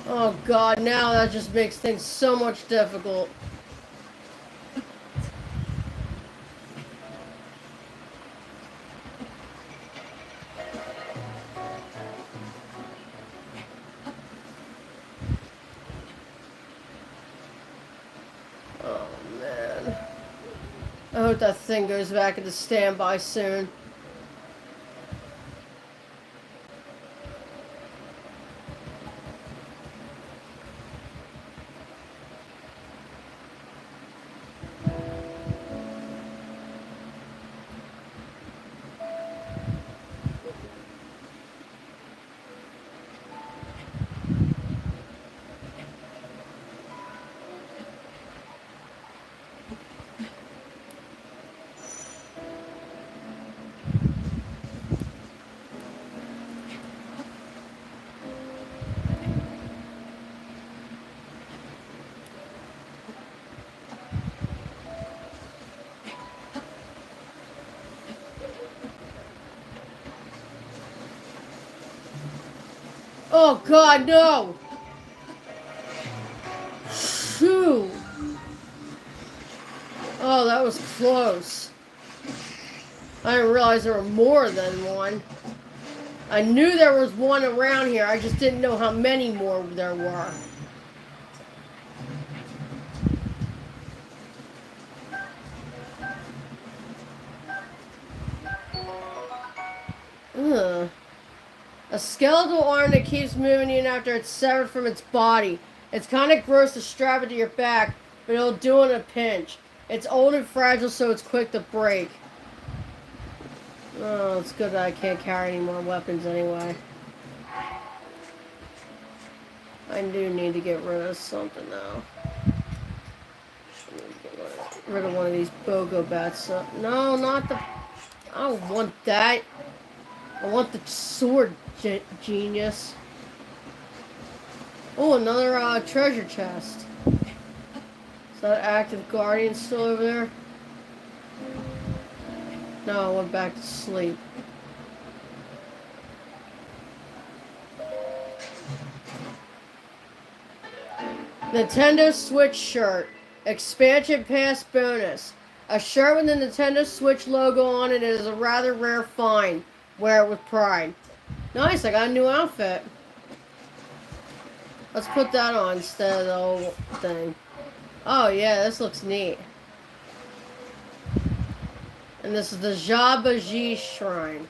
Oh god, now that just makes things so much difficult. Oh man. I hope that thing goes back into standby soon. Oh God, no! Phew! Oh, that was close. I didn't realize there were more than one. I knew there was one around here, I just didn't know how many more there were. Ugh. A skeletal arm that keeps moving even after it's severed from its body. It's kind of gross to strap it to your back, but it'll do in a pinch. It's old and fragile, so it's quick to break. Oh, it's good that I can't carry any more weapons anyway. I do need to get rid of something though. Get rid of one of these BOGO bats. No, not the... I don't want that. I want the sword, genius. Oh, another treasure chest. Is that active guardian still over there? No, I went back to sleep. Nintendo Switch shirt. Expansion pass bonus. A shirt with the Nintendo Switch logo on it is a rather rare find. Wear it with pride. Nice, I got a new outfit. Let's put that on instead of the old thing. Oh yeah, this looks neat. And this is the Jabaji Shrine.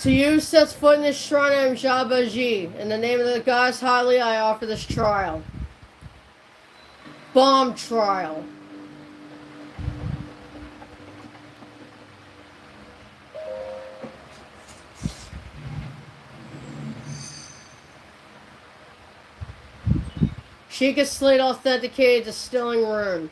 To you who sets foot in this shrine, I am Jabaji. In the name of the goddess Hali, I offer this trial. Bomb trial. Sheikah Slate authenticated distilling rune.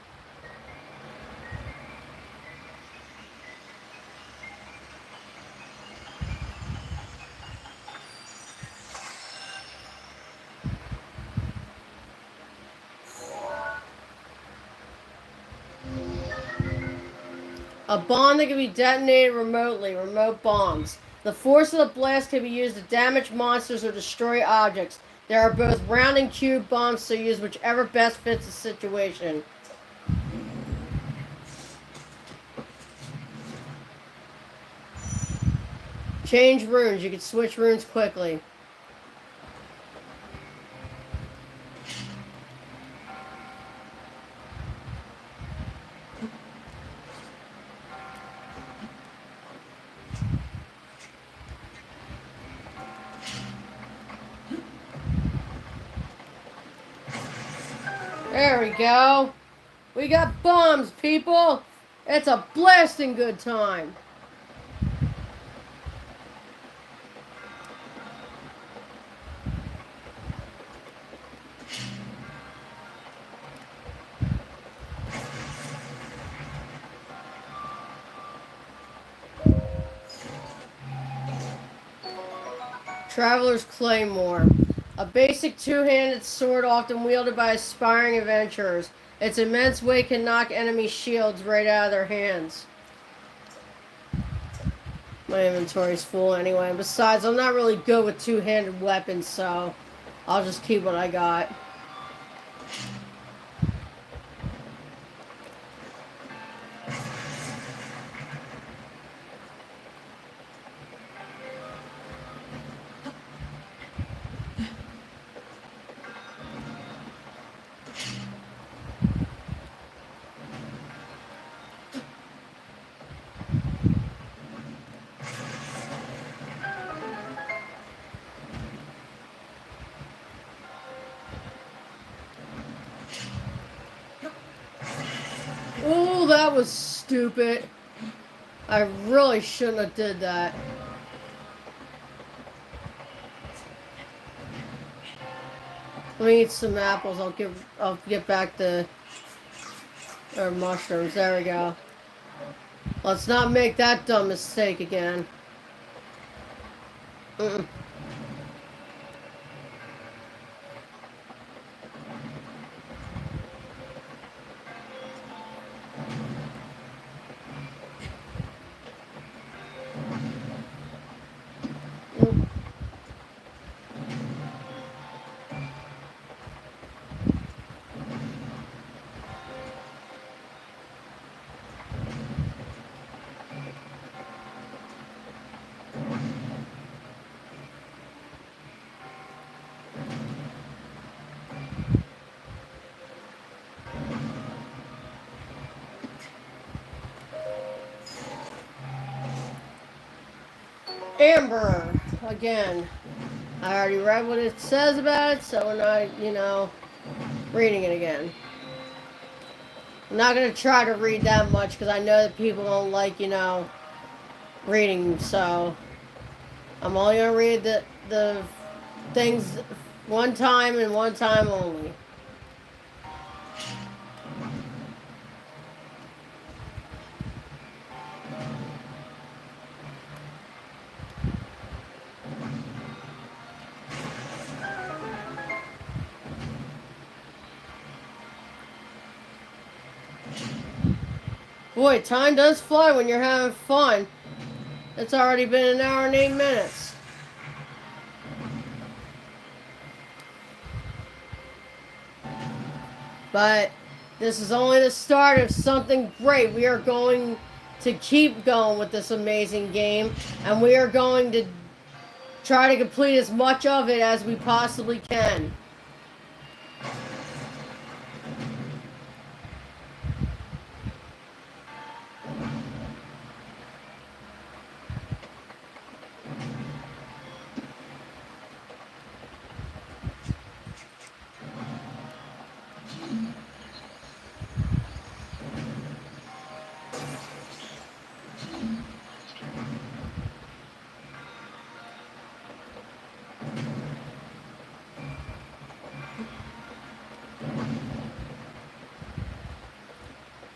A bomb that can be detonated remotely, remote bombs. The force of the blast can be used to damage monsters or destroy objects. There are both round and cube bombs, so use whichever best fits the situation. Change runes. You can switch runes quickly. There we go. We got bombs, people. It's a blasting good time. Traveler's Claymore. A basic two-handed sword often wielded by aspiring adventurers. Its immense weight can knock enemy shields right out of their hands. My inventory's full anyway. Besides, I'm not really good with two-handed weapons, so I'll just keep what I got. Oh, that was stupid. I really shouldn't have did that. Let me eat some apples. I'll get back to Or mushrooms, there we go. Let's not make that dumb mistake again. Mm-mm. Mm. Amber, again. I already read what it says about it, so we're not, reading it again. I'm not going to try to read that much because I know that people don't like, reading, so I'm only going to read the things one time and one time only. Boy, time does fly when you're having fun. It's already been an hour and 8 minutes. But this is only the start of something great. We are going to keep going with this amazing game, and we are going to try to complete as much of it as we possibly can.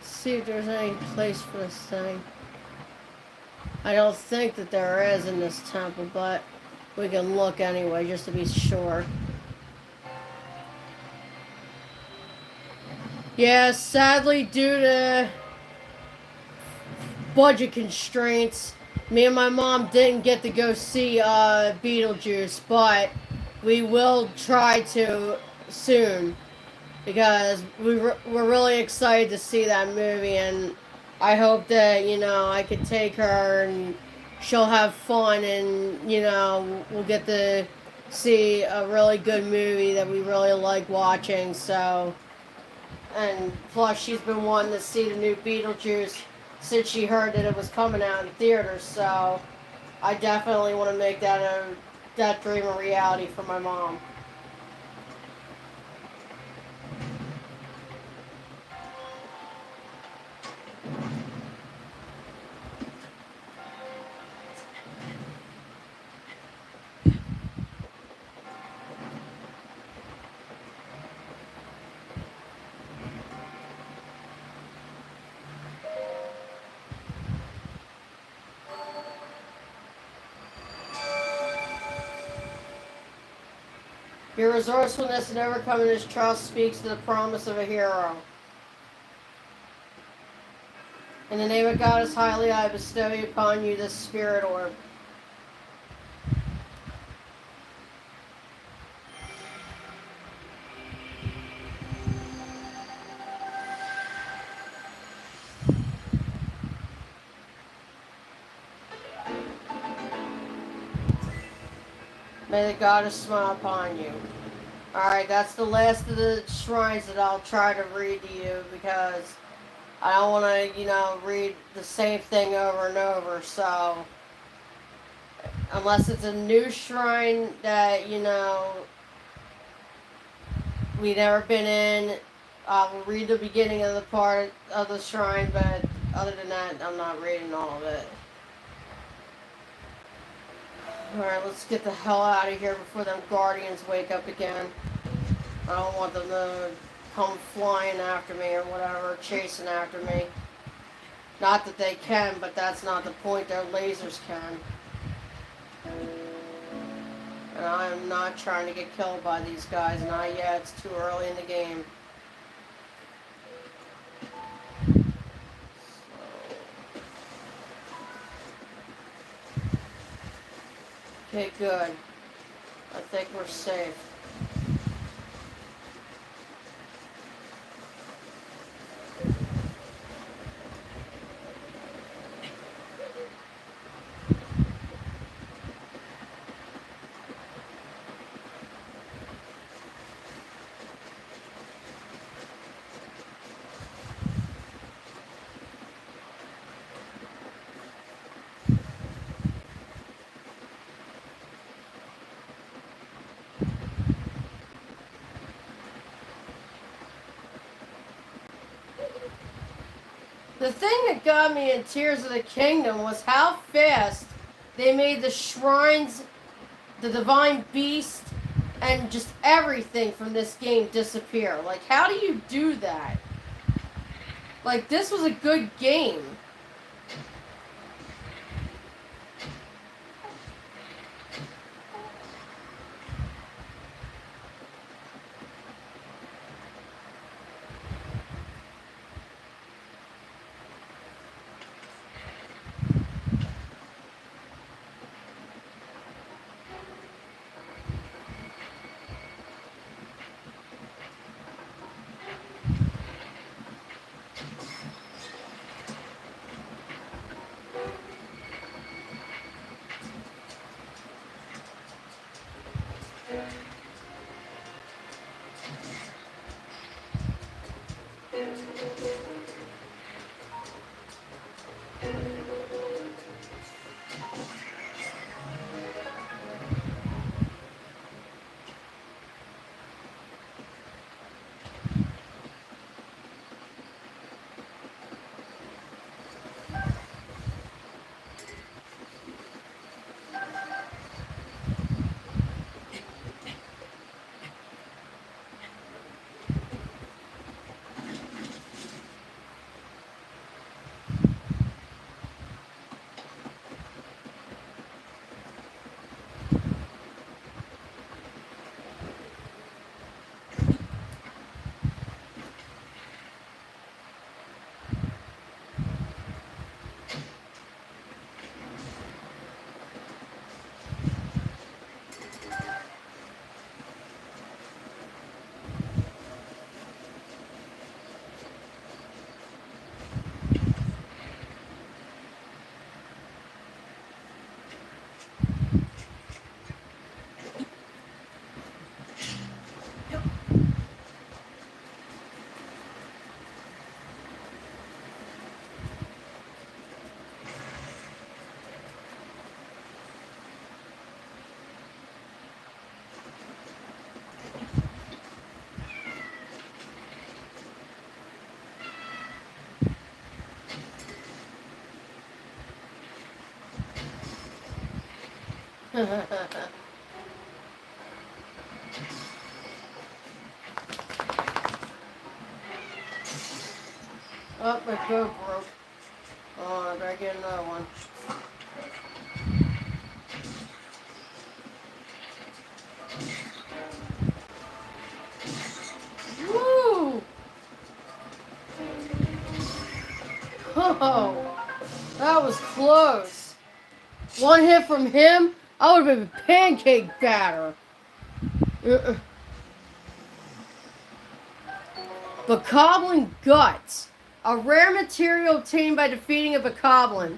See if there's any place for this thing. I don't think that there is in this temple, but we can look anyway just to be sure. Yeah, sadly, due to budget constraints, me and my mom didn't get to go see Beetlejuice, but we will try to soon because we're really excited to see that movie, and I hope that I could take her and she'll have fun, and we'll get to see a really good movie that we really like watching. So, and plus she's been wanting to see the new Beetlejuice since she heard that it was coming out in theaters. So I definitely want to make that dream a reality for my mom. Your resourcefulness and overcoming this trust speaks to the promise of a hero. In the name of Goddess Highly, I bestow upon you this spirit orb. May the goddess smile upon you. Alright, that's the last of the shrines that I'll try to read to you because I don't want to, read the same thing over and over. So, unless it's a new shrine that, we've never been in, we'll read the beginning of the part of the shrine, but other than that, I'm not reading all of it. Alright, let's get the hell out of here before them guardians wake up again. I don't want them to come flying after me or whatever, chasing after me. Not that they can, but that's not the point. Their lasers can. And I am not trying to get killed by these guys. Not yet. It's too early in the game. Okay, good. I think we're safe. The thing that got me in Tears of the Kingdom was how fast they made the shrines, the divine beast, and just everything from this game disappear. Like, how do you do that? Like, this was a good game. Oh, my boat broke. Oh, I better get another one. Woo! Oh, that was close. One hit from him, I would have been pancake batter. Bokoblin Guts. A rare material obtained by defeating a Bokoblin.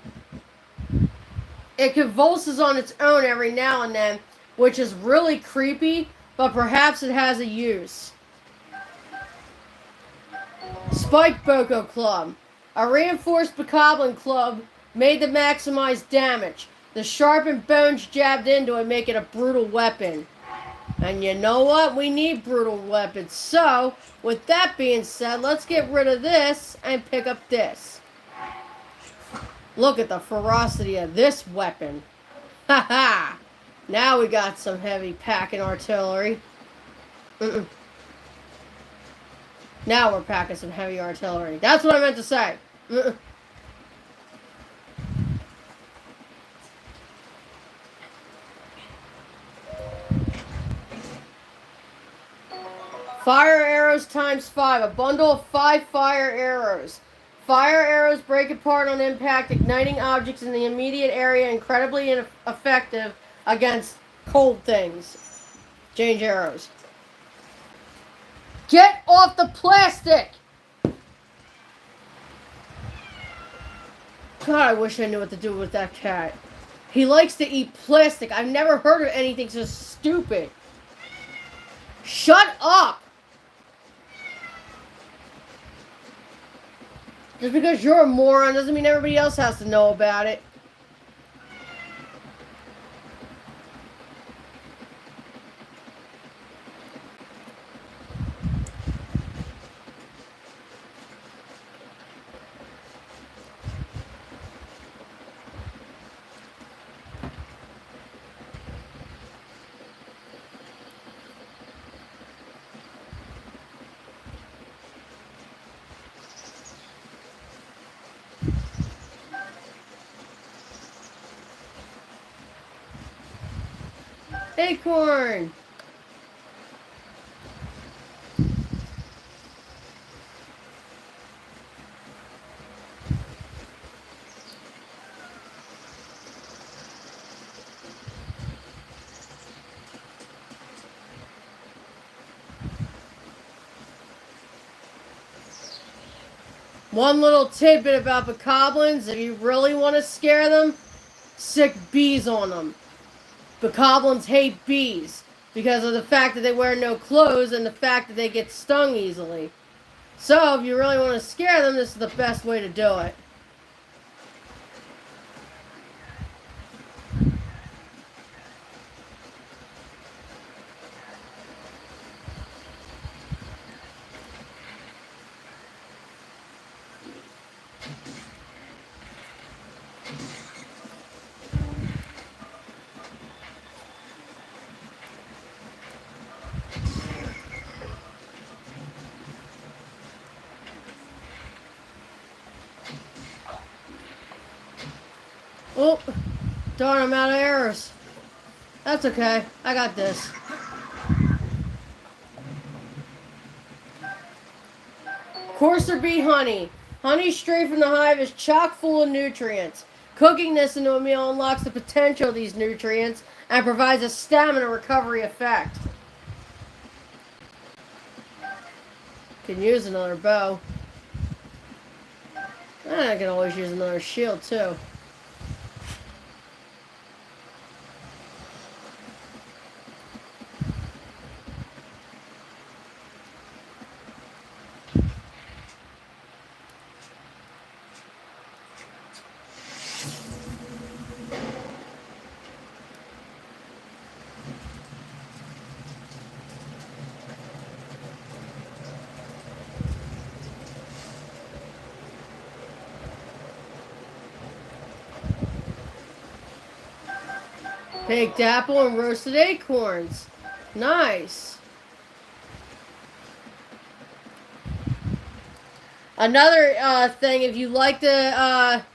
It convulses on its own every now and then, which is really creepy, but perhaps it has a use. Spike Boko Club. A reinforced Bokoblin club made to maximize damage. The sharpened bones jabbed into it make it a brutal weapon. And you know what? We need brutal weapons. So, with that being said, let's get rid of this and pick up this. Look at the ferocity of this weapon. Haha! Now we got some heavy packing artillery. Now we're packing some heavy artillery. That's what I meant to say. Fire arrows times 5. A bundle of 5 fire arrows. Fire arrows break apart on impact, igniting objects in the immediate area, incredibly effective against cold things. Change arrows. Get off the plastic! God, I wish I knew what to do with that cat. He likes to eat plastic. I've never heard of anything so stupid. Shut up! Just because you're a moron doesn't mean everybody else has to know about it. Acorn! One little tidbit about bokoblins, if you really want to scare them, stick bees on them. Bokoblins hate bees because of the fact that they wear no clothes and the fact that they get stung easily. So if you really want to scare them, this is the best way to do it. Oh, darn, I'm out of arrows. That's okay. I got this. Coarser bee honey. Honey straight from the hive is chock full of nutrients. Cooking this into a meal unlocks the potential of these nutrients and provides a stamina recovery effect. Can use another bow. And I can always use another shield too. Baked apple and roasted acorns. Nice. Another thing, if you like to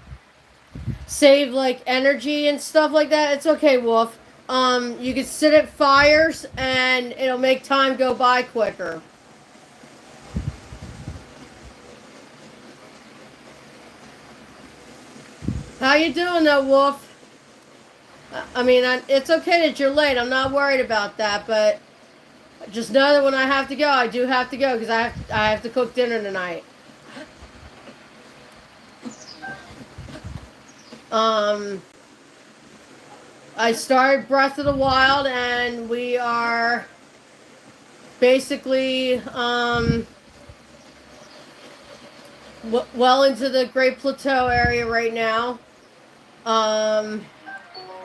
save like energy and stuff like that, it's okay, Wolf. You can sit at fires and it'll make time go by quicker. How you doing though, Wolf? I mean, it's okay that you're late. I'm not worried about that, but just know that when I have to go, I do have to go because I have to cook dinner tonight. I started Breath of the Wild, and we are basically well into the Great Plateau area right now.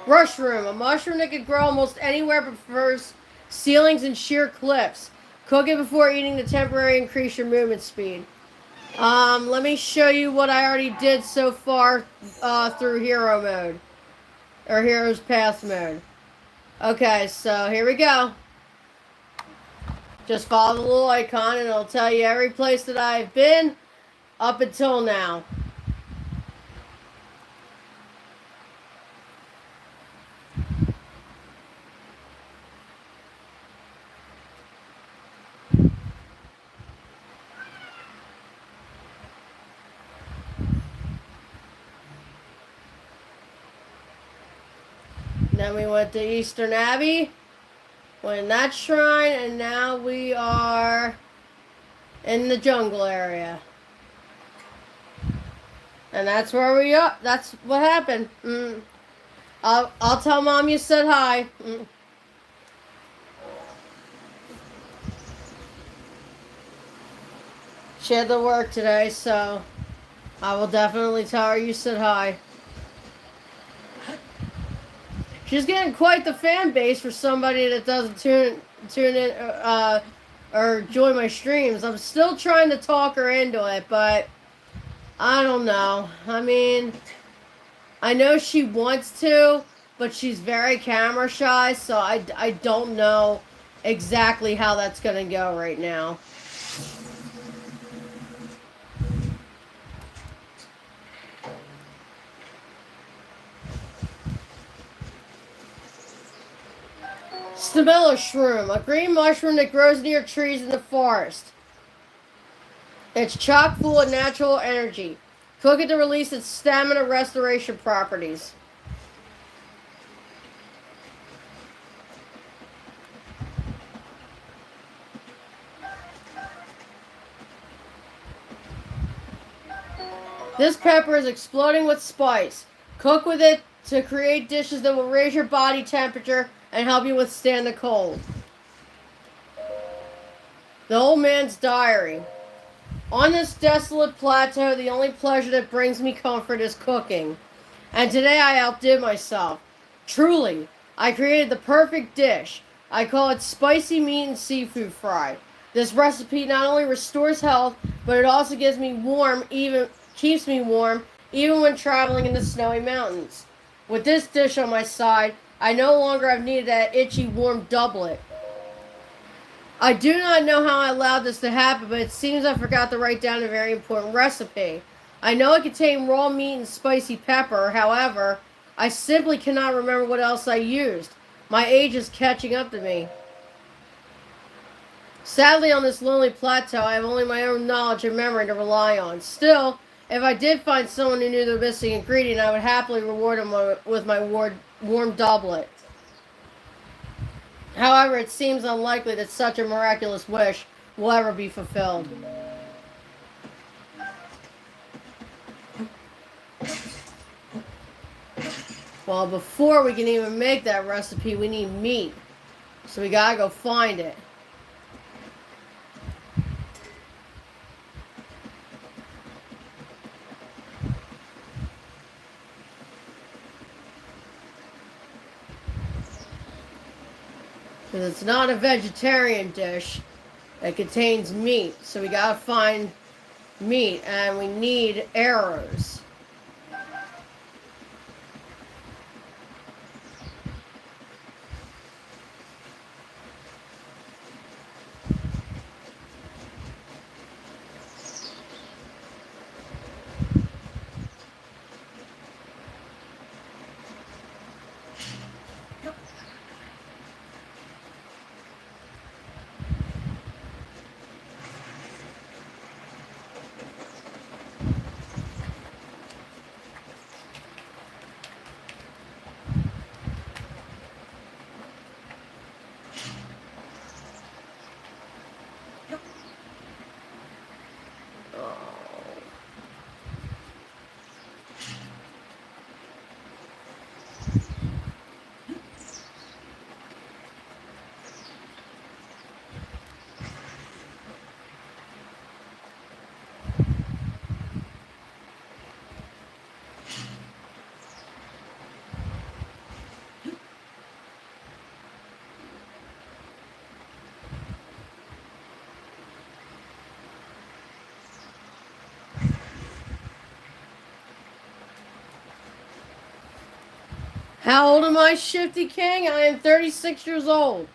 Mushroom, a mushroom that can grow almost anywhere but prefers ceilings and sheer cliffs. Cook it before eating to temporarily increase your movement speed. Let me show you what I already did so far through hero mode. Or hero's path mode. Okay, so here we go. Just follow the little icon and it'll tell you every place that I've been up until now. Then we went to Eastern Abbey, went in that shrine, and now we are in the jungle area. And that's where we are. That's what happened. I'll tell Mom you said hi. She had to work today, so I will definitely tell her you said hi. She's getting quite the fan base for somebody that doesn't tune in or join my streams. I'm still trying to talk her into it, but I don't know. I mean, I know she wants to, but she's very camera shy, so I don't know exactly how that's going to go right now. Stamella shroom, a green mushroom that grows near trees in the forest. It's chock full of natural energy. Cook it to release its stamina restoration properties. This pepper is exploding with spice. Cook with it to create dishes that will raise your body temperature and help you withstand the cold. The Old Man's Diary. On this desolate plateau, the only pleasure that brings me comfort is cooking. And today I outdid myself. Truly, I created the perfect dish. I call it spicy meat and seafood fry. This recipe not only restores health, but it also keeps me warm even when traveling in the snowy mountains. With this dish on my side, I no longer have needed that itchy warm doublet. I do not know how I allowed this to happen, but it seems I forgot to write down a very important recipe. I know it contained raw meat and spicy pepper, however, I simply cannot remember what else I used. My age is catching up to me. Sadly, on this lonely plateau, I have only my own knowledge and memory to rely on. Still, if I did find someone who knew the missing ingredient, I would happily reward him with my warm doublet. However, it seems unlikely that such a miraculous wish will ever be fulfilled. Well, before we can even make that recipe, we need meat. So we gotta go find it. Because it's not a vegetarian dish. It contains meat. So we gotta find meat, and we need arrows. How old am I, Shifty King? I am 36 years old.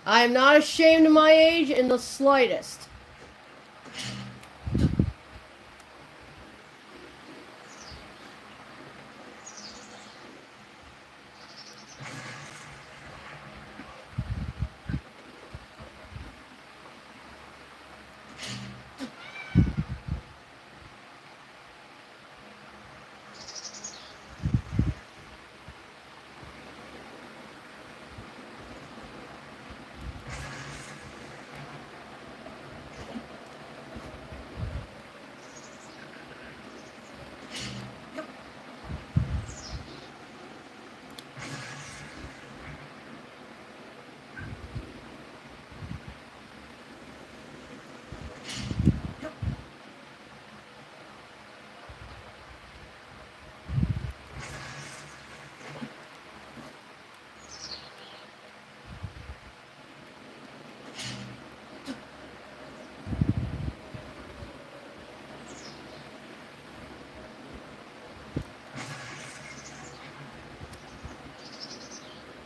I am not ashamed of my age in the slightest.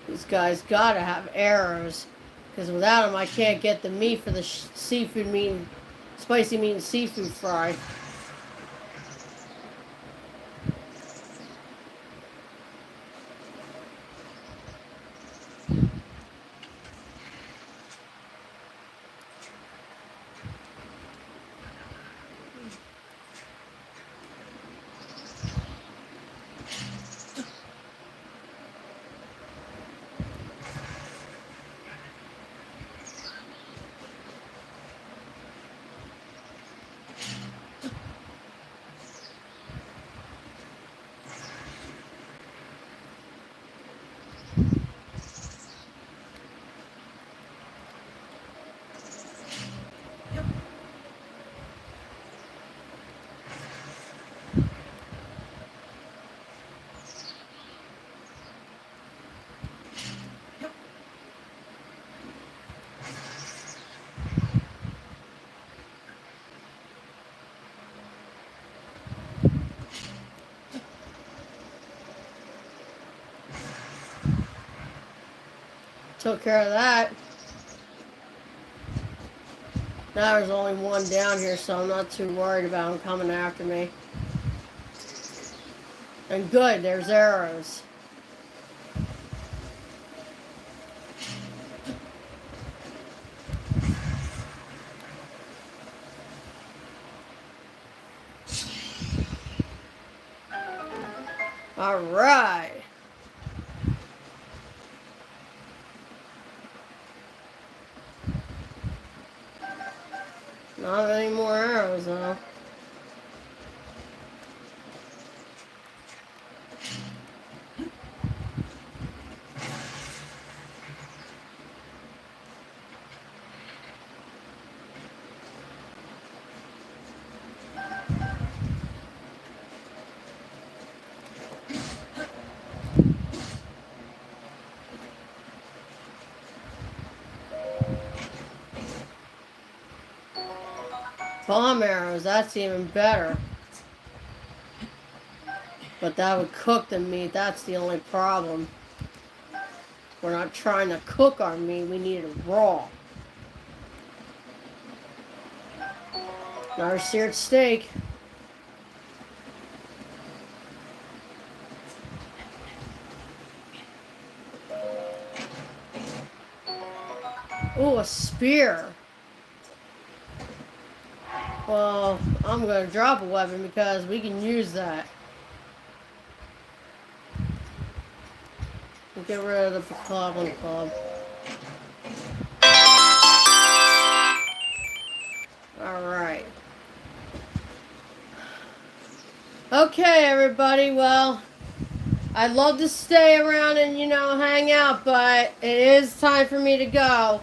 These guys gotta have arrows, because without them I can't get the meat for the seafood meat, and spicy meat and seafood fry. Took care of that. Now there's only one down here, so I'm not too worried about him coming after me. And good, there's arrows. Alright. Not any more arrows, though. Bomb arrows, that's even better. But that would cook the meat, that's the only problem. We're not trying to cook our meat, we need it raw. Another seared steak. Ooh, a spear. Well, I'm going to drop a weapon because we can use that. We'll get rid of the club on the club. Alright. Okay, everybody, well, I'd love to stay around and, hang out, but it is time for me to go.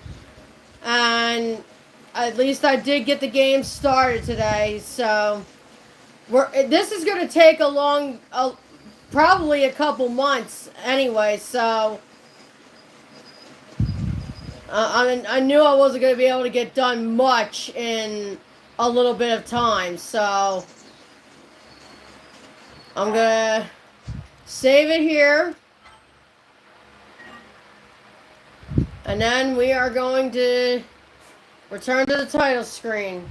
And at least I did get the game started today, so this is going to take probably a couple months anyway, so I knew I wasn't going to be able to get done much in a little bit of time, so I'm going to save it here, And then we are going to return to the title screen.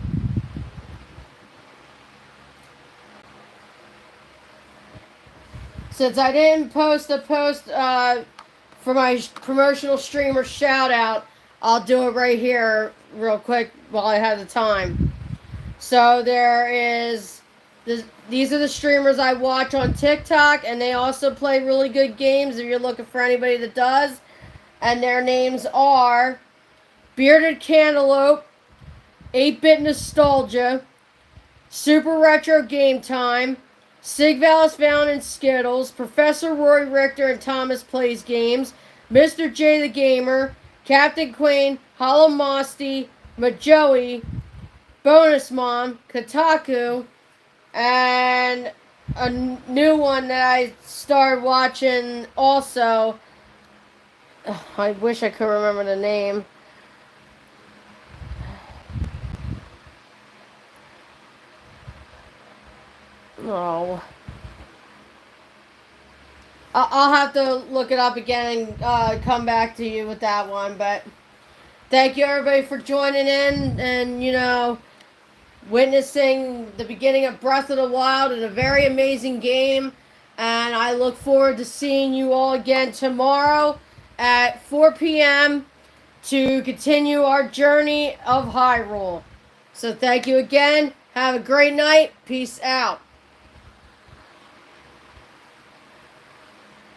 Since I didn't post a post for my promotional streamer shout out, I'll do it right here real quick while I have the time. So there is these are the streamers I watch on TikTok, and they also play really good games if you're looking for anybody that does. And their names are Bearded Cantaloupe, 8-Bit Nostalgia, Super Retro Game Time, Sig Vallis Found and Skittles, Professor Roy Richter and Thomas Plays Games, Mr. J the Gamer, Captain Queen, Hollow Mosty, Majoey, Bonus Mom, Kotaku, and a new one that I started watching also. I wish I could remember the name. Oh. I'll have to look it up again and come back to you with that one. But thank you everybody for joining in and, witnessing the beginning of Breath of the Wild and a very amazing game. And I look forward to seeing you all again tomorrow at 4 p.m. to continue our journey of Hyrule. So thank you again. Have a great night. Peace out.